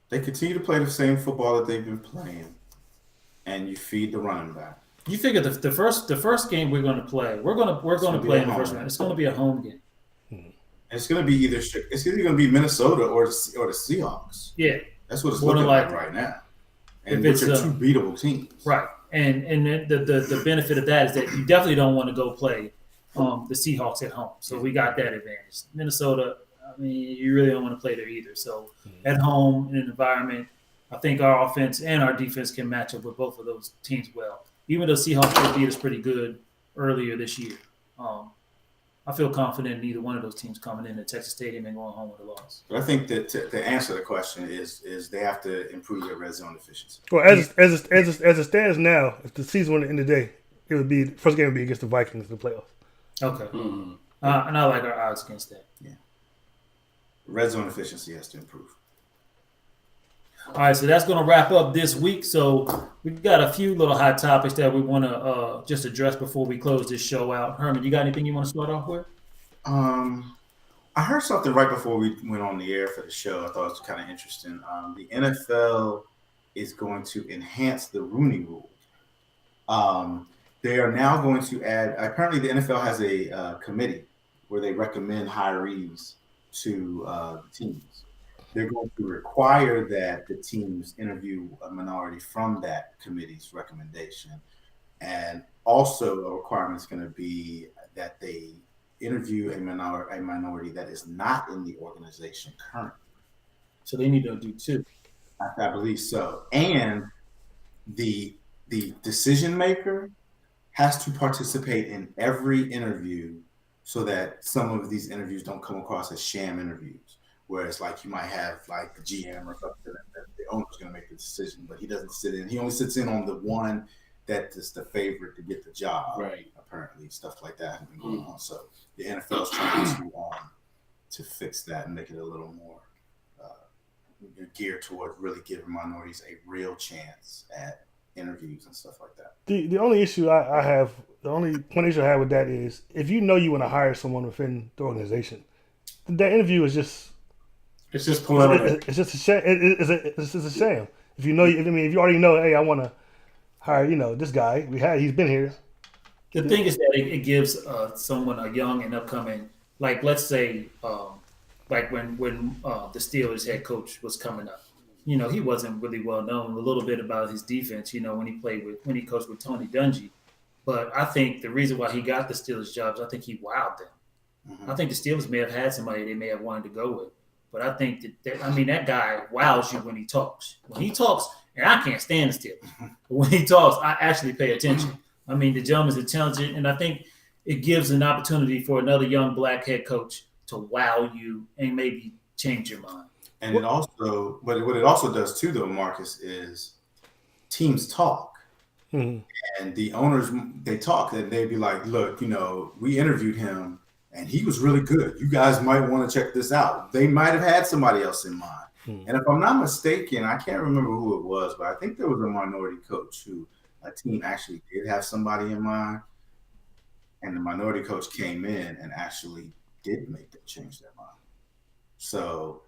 They continue to play the same football that they've been playing, and you feed the running back. You figure the first game we're going to play, we're going to play in the first round. It's going to be a home game. And it's going to be it's either going to be Minnesota or the Seahawks. Yeah, that's what it's looking like right now. And which are two beatable teams, right? And the benefit of that is that you definitely don't want to go play the Seahawks at home. So we got that advantage. Minnesota, I mean, you really don't want to play there either. So at home in an environment, I think our offense and our defense can match up with both of those teams well. Even though Seahawks beat us pretty good earlier this year, I feel confident in either one of those teams coming into Texas Stadium and going home with a loss. But I think that to answer the question is they have to improve their red zone efficiency. Well, as it stands now, if the season were to end today, it would be first game would be against the Vikings in the playoffs. Okay, and I like our odds against that. Yeah, red zone efficiency has to improve. All right, so that's going to wrap up this week. So we've got a few little hot topics that we want to just address before we close this show out. Herman, you got anything you want to start off with? I heard something right before we went on the air for the show. I thought it was kind of interesting. The NFL is going to enhance the Rooney Rule. They are now going to add. Apparently, the NFL has a committee where they recommend hirees to teams. They're going to require that the teams interview a minority from that committee's recommendation, and also a requirement is going to be that they interview a minority that is not in the organization currently. So they need to do two. I believe so. And the decision maker has to participate in every interview so that some of these interviews don't come across as sham interviews, where it's like you might have like the GM or something that the owner's going to make the decision, but he doesn't sit in. He only sits in on the one that is the favorite to get the job. Right. Apparently, stuff like that has been going on. So the NFL is trying to fix that and make it a little more geared toward really giving minorities a real chance at interviews and stuff like that. The only issue I have, the only point issue I have with that is if you know you want to hire someone within the organization, that interview is just It's just preliminary. it's just a sham. It's just a sham. If you know, if you already know, hey, I want to hire, this guy. He's been here. The thing is that it gives someone a young and upcoming, like let's say, like when the Steelers head coach was coming up, he wasn't really well known. A little bit about his defense, when he coached with Tony Dungy. But I think the reason why he got the Steelers jobs, I think he wowed them. Mm-hmm. I think the Steelers may have had somebody they may have wanted to go with. But I think that guy wows you when he talks. When he talks, and I can't stand the Steelers. But when he talks, I actually pay attention. I mean, the gentleman's intelligent, and I think it gives an opportunity for another young black head coach to wow you and maybe change your mind. And what it also does too, though, Marcus, is teams talk. Mm-hmm. And the owners, they talk, and they'd be like, look, we interviewed him, and he was really good. You guys might want to check this out. They might have had somebody else in mind. Mm-hmm. And if I'm not mistaken, I can't remember who it was, but I think there was a minority coach who a team actually did have somebody in mind. And the minority coach came in and actually did make them change their mind. So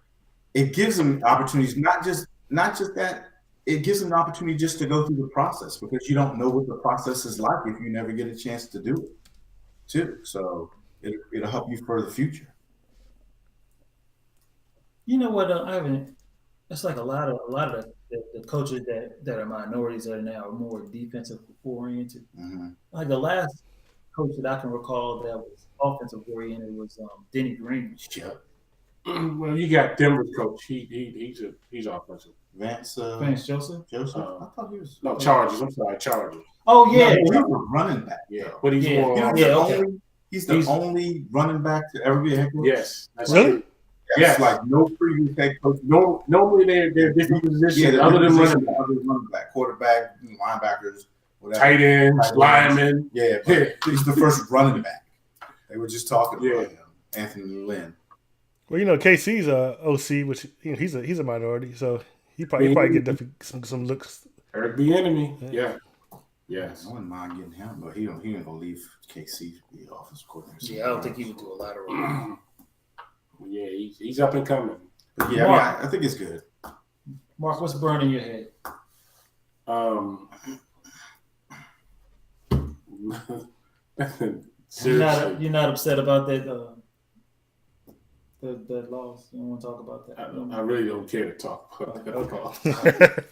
it gives them opportunities, not just that, it gives them an opportunity just to go through the process, because you don't know what the process is like if you never get a chance to do it too. So it'll help you for the future. You know what, Ivan? It's like a lot of the coaches that are minorities that are now more defensive oriented. Mm-hmm. Like the last coach that I can recall that was offensive oriented was Denny Green. Yep. Well, you got Denver's coach. He's offensive. Vance Joseph. I thought he was Chargers. I'm sorry, Chargers. Oh yeah, he was a running back. Yeah, but he's Yeah. more. He's the only running back to ever be a head coach. Yes, that's Really? true. Yes, like no previous head coach. No, normally they're different positions Yeah, other than running running back, quarterback, linebackers, whatever. tight ends, linemen. Yeah, but he's the first running back. They were just talking Yeah. about him, Anthony Lynn. Well, KC's a OC, which he's a minority, so he probably get some looks. Eric Bieniemy. Yeah. Yes. I wouldn't mind getting him, but he ain't gonna leave KC to be offensive coordinator. Yeah, I don't think he would do a lot of. Yeah, he's up and coming. But yeah, I think it's good. Mark, what's burning your head? Seriously. You're not upset about that that loss. You don't want to talk about that. I really don't care to talk about that.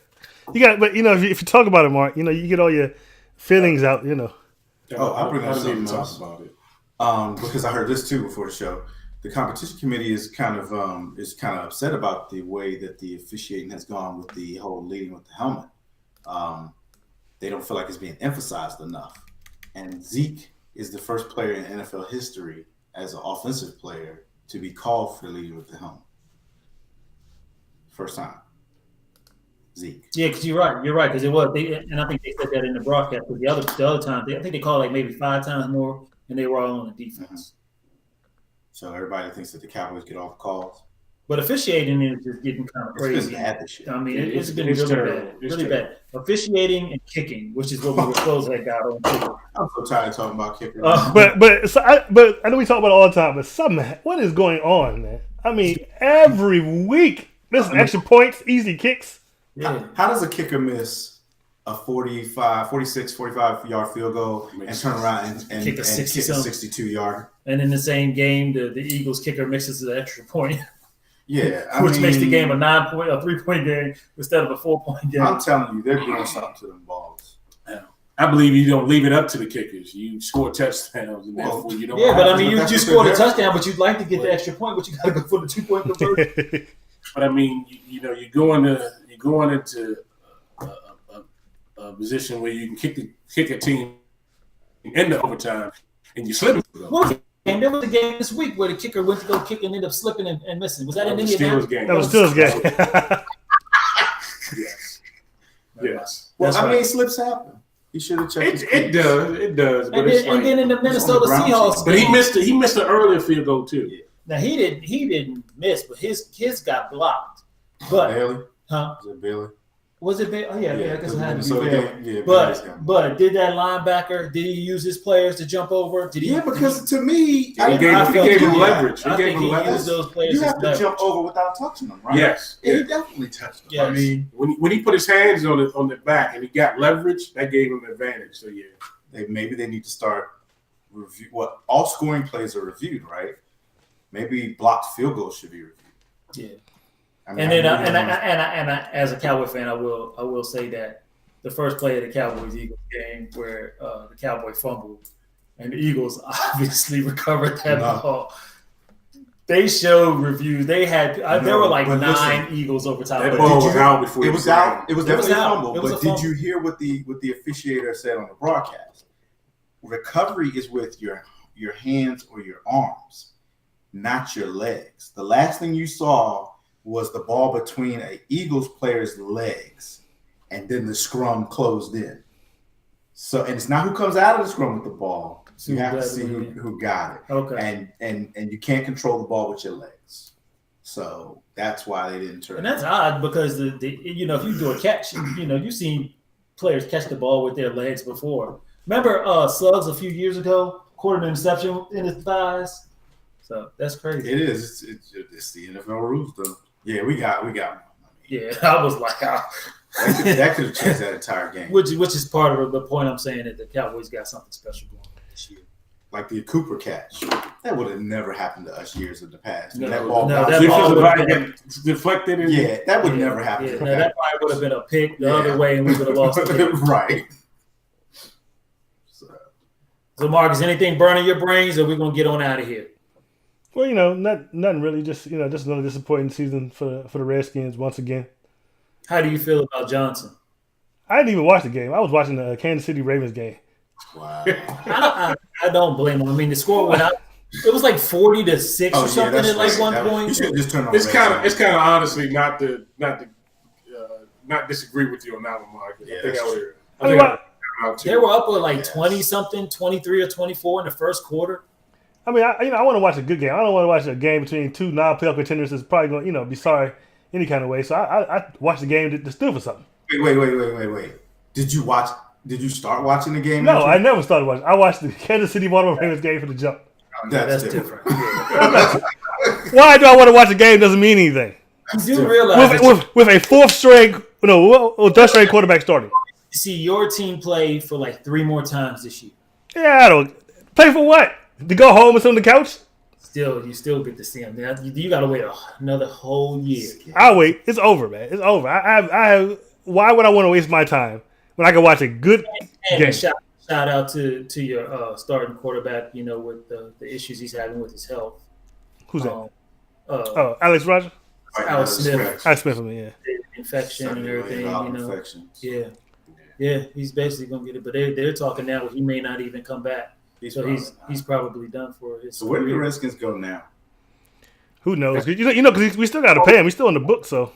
Okay. But if you talk about it, Mark, you get all your feelings out. I'll bring up I don't something need to talk else. about it. Because I heard this too before the show. The competition committee is kind of upset about the way that the officiating has gone with the whole leading with the helmet. They don't feel like it's being emphasized enough. And Zeke is the first player in NFL history as an offensive player to be called for leading with the helmet. First time. Zeke. Yeah, because you're right, because it was. And I think they said that in the broadcast. But the other time, I think they called like maybe 5 times more, and they were all on the defense. So everybody thinks that the Cowboys get all the calls. But officiating is just getting kind of It's been crazy. bad this year. I mean, Yeah, it's been it's really terrible. bad, It's really terrible. bad. Officiating and kicking, which is what we were supposed to have got on kicker. I'm so tired of talking about kickers. But I know we talk about it all the time. But what is going on, man? I mean, every week missing extra points, easy kicks. Yeah, How does a kicker miss a 45 yard field goal and turn around and Kick a kick a 60-something. 62 yard? and in the same game, the Eagles kicker misses an extra point, Yeah, which makes the game a 3-point game instead of a 4-point game. I'm telling you, they're doing something to them balls. I believe you don't leave it up to the kickers. You score touchdowns, and Well, therefore you don't. Yeah, but I mean, That's you what scored a they're- touchdown, but you'd like to get the extra point, but you got to go for the 2-point conversion. But I mean, you're going into a position where you can kick a team into overtime, and you slip. What was the game? There was a game this week where the kicker went to go kick and ended up slipping and missing. Was that in The Indianapolis? Steelers game. That was still his game. Yes. Yes. Well, That's I right. mean, slips happen. He should have checked. his It kicks. does. It does. But And it's then, and then in the It's on Minnesota the ground Seahawks sheet. but game, he missed an earlier field goal too. now he didn't miss, but his got blocked. But Bailey? huh? Is it Bailey? Was it? Oh yeah, I guess it had to be. Minnesota Bailey. game? Yeah, Bailey's game. But did that linebacker? Did he use his players to jump over? Did he? Yeah, because to me, He gave him leverage. He I gave think him he leverage. used those players you as have to leverage. jump over without touching them, right? Yes. Yeah, he definitely touched them. Yes. I mean, When he put his hands on the back and he got leverage, that gave him an advantage. So yeah. maybe they need to start review. What all scoring plays are reviewed, right? Maybe blocked field goals should be reviewed. Yeah. I mean, And then, I really and I, as a Cowboy fan, I will say that the first play of the Cowboys Eagles game where the Cowboy fumbled and the Eagles obviously recovered that No. ball. They showed reviews. They had there were like but 9 listen, Eagles over top. That of ball it. was out before it he was was out. It was It was definitely a out. fumble. It was But a did fumble. you hear what the officiator said on the broadcast? Recovery is with your hands or your arms, not your legs. The last thing you saw was the ball between an Eagles player's legs, and then the scrum closed in. So, and it's not who comes out of the scrum with the ball. You have to see who got it. Okay. And you can't control the ball with your legs. So that's why they didn't turn. And that's odd because the if you do a catch, you've seen players catch the ball with their legs before. Remember Suggs a few years ago, caught an interception in his thighs. So that's crazy. It is. It's the NFL rules, though. Yeah, we got one. Yeah, I was like, That could have changed that entire game. which is part of the point I'm saying that the Cowboys got something special going on this year. Like the Cooper catch, that would have never happened to us years in the past. No, that ball, no, bounced- that Defensive ball line would've get deflected. And yeah, that would never happen. Yeah, to now us. that probably would have been a pick the Yeah. other way, and we would have lost the game. Right. So, Marcus, anything burning your brains, or we gonna get on out of here? Well, nothing really. Just just another disappointing season for the Redskins once again. How do you feel about Johnson? I didn't even watch the game. I was watching the Kansas City Ravens game. Wow. I don't blame him. I mean, the score went out. It was like 40-6 or something that's at like right. one That was- point. You should just turn on. It's Red kind Zone. of honestly not disagree with you on that one, Mark. Yeah, I think that's I would. true. I mean, They were up with like Yes. 20-something, 23 or 24 in the first quarter. I want to watch a good game. I don't want to watch a game between two non-playoff contenders that's probably going to be sorry any kind of way. So I watched the game to steal for something. Wait. Did you start watching the game? No, I never started watching. I watched the Kansas City Baltimore Ravens game for the jump. That's That's different. different. Why do I want to watch a game? Doesn't mean anything. You do realize that With a third string quarterback starting. you see your team play for like 3 more times this year. Yeah, I don't play for what? To go home and sit on the couch? You still get to see them. You got to wait another whole year. I'll wait. It's over, man. It's over. Why would I want to waste my time when I can watch a good And game? shout out to your starting quarterback. With the issues he's having with his health. Who's that? Oh, Alex Rogers? Alex Smith. I Smith, yeah. Infection and everything. Infections. Yeah, he's basically gonna get it. But they're talking now he may not even come back. So he's probably done for his. So where do the career. Redskins go now? Who knows? Because we still got to pay him. He's still in the book, so.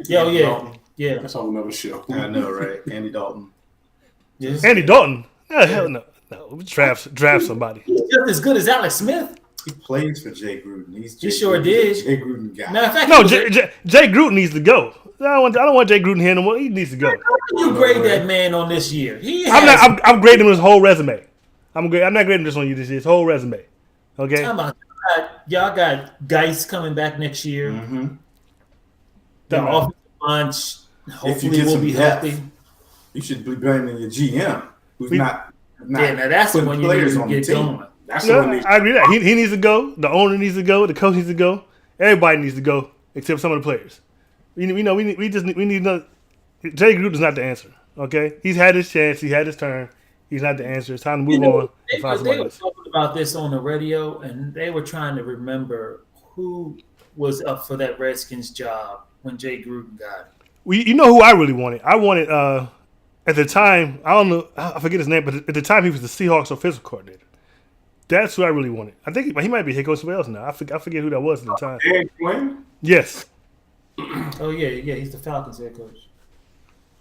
Yeah. That's on another show. I know, right? Andy Dalton. Yes. Andy Dalton? Hell no. No, draft somebody. He's just as good as Alex Smith. He plays for Jay Gruden. He sure did. Jay Gruden guy. Matter of fact, No, Jay Gruden needs to go. I don't want Jay Gruden here no more. He needs to go. you grade that man on this year. I'm grading him his whole resume. I'm not grading this on you this year. His whole resume. Okay. Y'all got Geis coming back next year. Mm-hmm. The offensive line hopefully will be healthy. You should be blaming your GM, who's not. Yeah, now that's the one you need to get going. That's the one. I agree with that. He needs to go. The owner needs to go. The coach needs to go. Everybody needs to go except some of the players. We need another. Jay Gruden's not the answer. Okay, he's had his chance. He had his turn. He's not the answer. It's time to move on. They were talking about this on the radio, and they were trying to remember who was up for that Redskins job when Jay Gruden got it. You know who I really wanted? I wanted at the time. I don't know. I forget his name, but at the time he was the Seahawks offensive coordinator. That's who I really wanted. I think he might be head coach somewhere else now. I forget who that was at the time. Dan Quinn? Yes. Oh yeah, he's the Falcons head coach.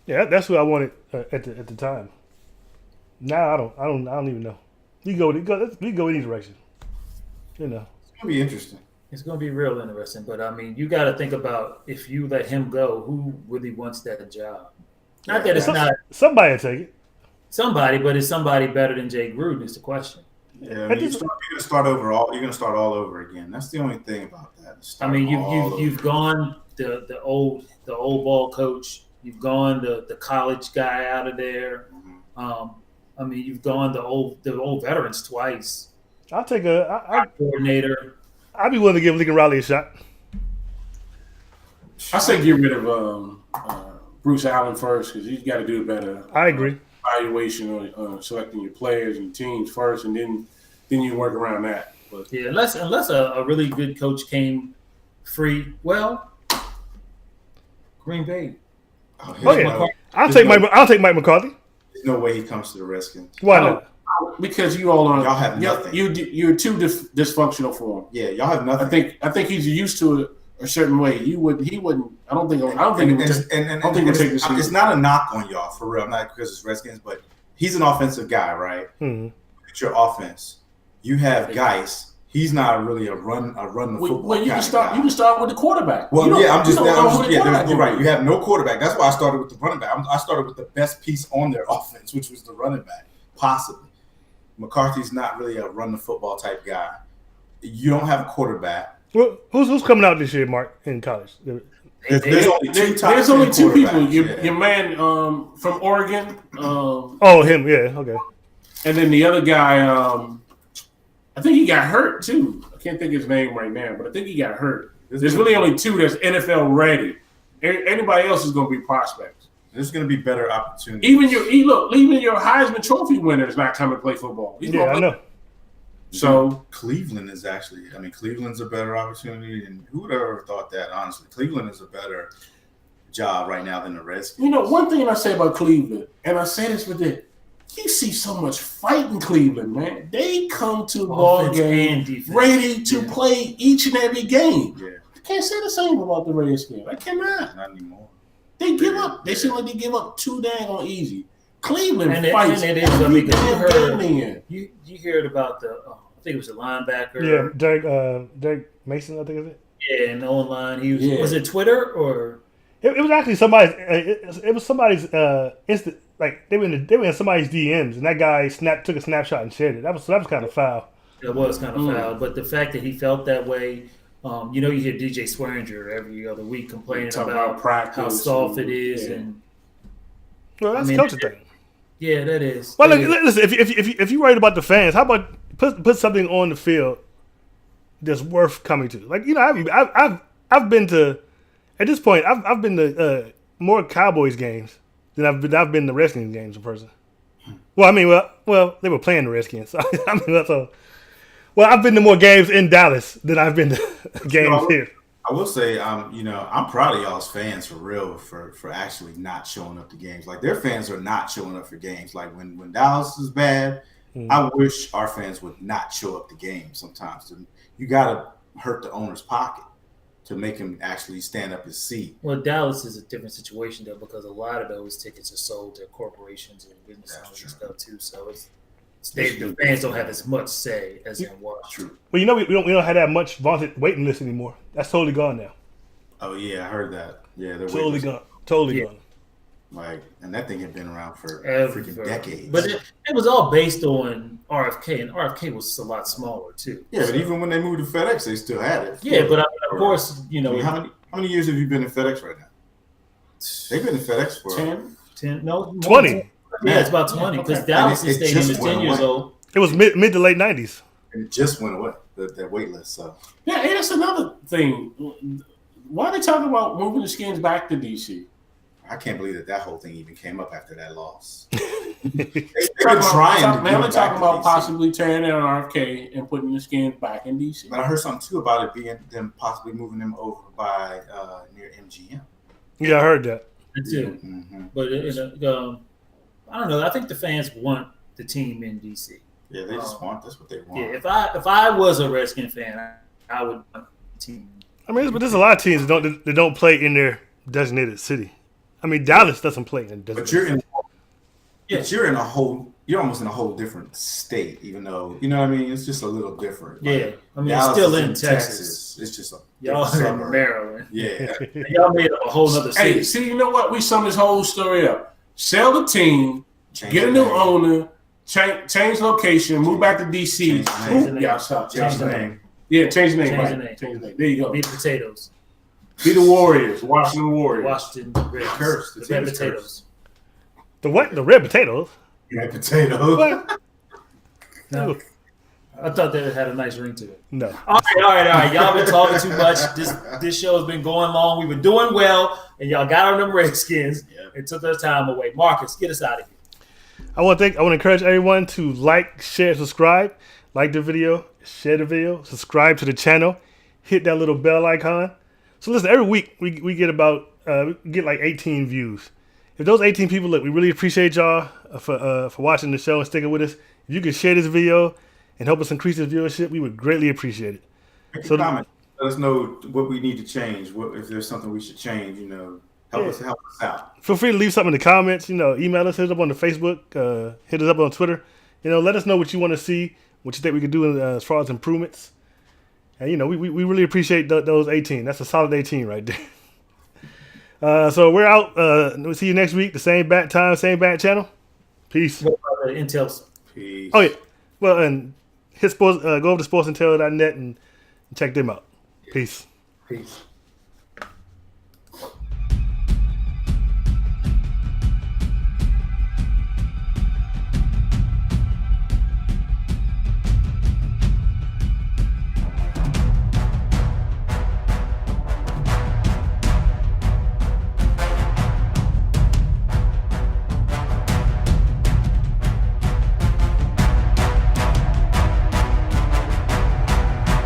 Yeah, that's who I wanted at the time. Now I don't even know. We go any direction. You know. It's gonna be interesting. It's gonna be real interesting. But I mean, you got to think about if you let him go, who really wants that job? Not that it's not somebody will take it. Somebody, but is somebody better than Jay Gruden? Is the question. Yeah, I mean, you're gonna start over You're gonna start all over again. That's the only thing about that. I mean, you've gone the old ball coach. You've gone the college guy out of there. Mm-hmm. I mean, you've gone the old veterans twice. I'll take a coordinator. I'd be willing to give Lincoln Riley a shot. I say get rid of Bruce Allen first because he's got to do a better. I agree. Evaluation on selecting your players and teams first, and then you work around that. But yeah, unless a really good coach came free. Well, Green Bay. Oh yeah, I'll take Mike McCarthy. There's no way he comes to the Redskins. Why not? Because you all are. Y'all have nothing. You're too dysfunctional for him. Yeah, y'all have nothing. I think he's used to a certain way. He wouldn't. I don't think he would take this. It's not a knock on y'all for real. Not because it's Redskins, but he's an offensive guy, right? Mm-hmm. It's your offense. You have guys. He's not really a run the football. Well, you can start with the quarterback. Well, you're right. You have no quarterback. That's why I started with the running back. I started with the best piece on their offense, which was the running back, possibly. McCarthy's not really a run the football type guy. You don't have a quarterback. Well, who's coming out this year, Mark, in college? There's only two people. Your man from Oregon. Him. Yeah. Okay. And then the other guy. I think he got hurt too. I can't think of his name right now, but I think he got hurt. There's really only two that's NFL ready. Anybody else is going to be prospects. There's going to be better opportunities. Even your Heisman Trophy winner is not coming to play football. I know. So Cleveland is actually. I mean, Cleveland's a better opportunity, and who would have ever thought that? Honestly, Cleveland is a better job right now than the Redskins. You know, one thing I say about Cleveland, and I say this with it. You see so much fight in Cleveland, man. They come to the ball game ready to play each and every game. Yeah. I can't say the same about the Redskins. I cannot. Not anymore. They give up. They seem like they give up too dang on easy. Cleveland fights. And it is. I mean, you heard about I think it was a linebacker. Yeah, Derek Mason, I think is it. Yeah, and online. Was it Twitter or? It was actually somebody's. It was somebody's instant. Like they were in somebody's DMs, and that guy took a snapshot and shared it. That was kind of foul. It was kind of foul, but the fact that he felt that way, you hear DJ Swearinger every other week complaining about how soft it is, and that's coaching thing. Yeah, that is. Well, listen, if you're worried about the fans, how about put something on the field that's worth coming to? Like I've been to at this point I've been to more Cowboys games than I've been to Redskins games in person. Well, I mean, well, they were playing the Redskins. So, I mean, that's all. Well, I've been to more games in Dallas than I've been to games here. I will say, I'm proud of y'all's fans for real for actually not showing up to games. Like their fans are not showing up for games. Like when Dallas is bad, I wish our fans would not show up to games. Sometimes you got to hurt the owner's pocket to make him actually stand up his seat. Well, Dallas is a different situation though because a lot of those tickets are sold to corporations and business owners and stuff too. So it's the fans don't have as much say as in Washington. True. Well, you know, we don't have that much vaunted waiting list anymore. That's totally gone now. Oh yeah, I heard that. Yeah, they're Totally waiting. gone. Totally Yeah. gone. Like, and that thing had been around for Ever. freaking decades. But it was all based on RFK, and RFK was a lot smaller too. yeah, but even when they moved to FedEx, they still had it. Yeah, but I mean, of course, you I know, mean, how many years have you been in FedEx right now? They've been in FedEx for 10. 10, no, more 20. than- Yeah, it's about 20 because Okay. Dallas And it Stadium just is 10 went years away. old. It was mid to late 90s. and it just went away. That wait list. So Yeah, and that's another thing. Why are they talking about moving the Skins back to DC? I can't believe that whole thing even came up after that loss. They've They're been trying to Now they're get talking about DC. possibly tearing down RFK and putting the Skins back in DC. But I heard something too about it being them possibly moving them over by near MGM. Yeah, I heard that. That's it. Mm-hmm. But I don't know. I think the fans want the team in DC. Yeah, they just want that's what they want. Yeah, if I was a Redskin fan, I would want the team. I mean, but there's a lot of teams that don't play in their designated city. I mean, Dallas doesn't play in designated But you're city. you're almost in a whole different state, even though you know what I mean. It's just a little different. Yeah, Like, I mean, Dallas it's still is in Texas. It's just a Y'all different are in suburb. Maryland. Yeah, Y'all made up a whole other Hey, city. see, you know what? We sum this whole story up. Sell the team, Change get a the new name. owner, change location, move back to DC. Change the name. Ooh, y'all stop. Change Change the the name. name. Yeah, change the name. Change right. the name. Change the name. There you go. Beat potatoes. Be the Warriors, Washington Warriors. Washington Reds. Cursed. The The team red is potatoes. The what? The red potatoes? Red potato. What? No, I thought that it had a nice ring to it. No. All right. Y'all been talking too much. This show has been going long. We were doing well, and y'all got on them Redskins Yeah. and took their time away. Marcus, get us out of here. I want to encourage everyone to like, share, subscribe. Like the video, share the video, subscribe to the channel, hit that little bell icon. So listen, every week we get about we get like 18 views. If those 18 people look, we really appreciate y'all for watching the show and sticking with us. If you could share this video and help us increase this viewership, we would greatly appreciate it. Make a So- comment. Let us know what we need to change. What if there's something we should change? You know, help us out. Feel free to leave something in the comments. Email us, hit us up on the Facebook, hit us up on Twitter. Let us know what you want to see, what you think we could do as far as improvements. And we really appreciate those 18. That's a solid 18 right there. So we're out. We'll see you next week. The same bat time, same bat channel. Peace. Intel's. Peace. Oh yeah. Well, and hit sports. Go over to sportsintel.net and check them out. Peace. Peace.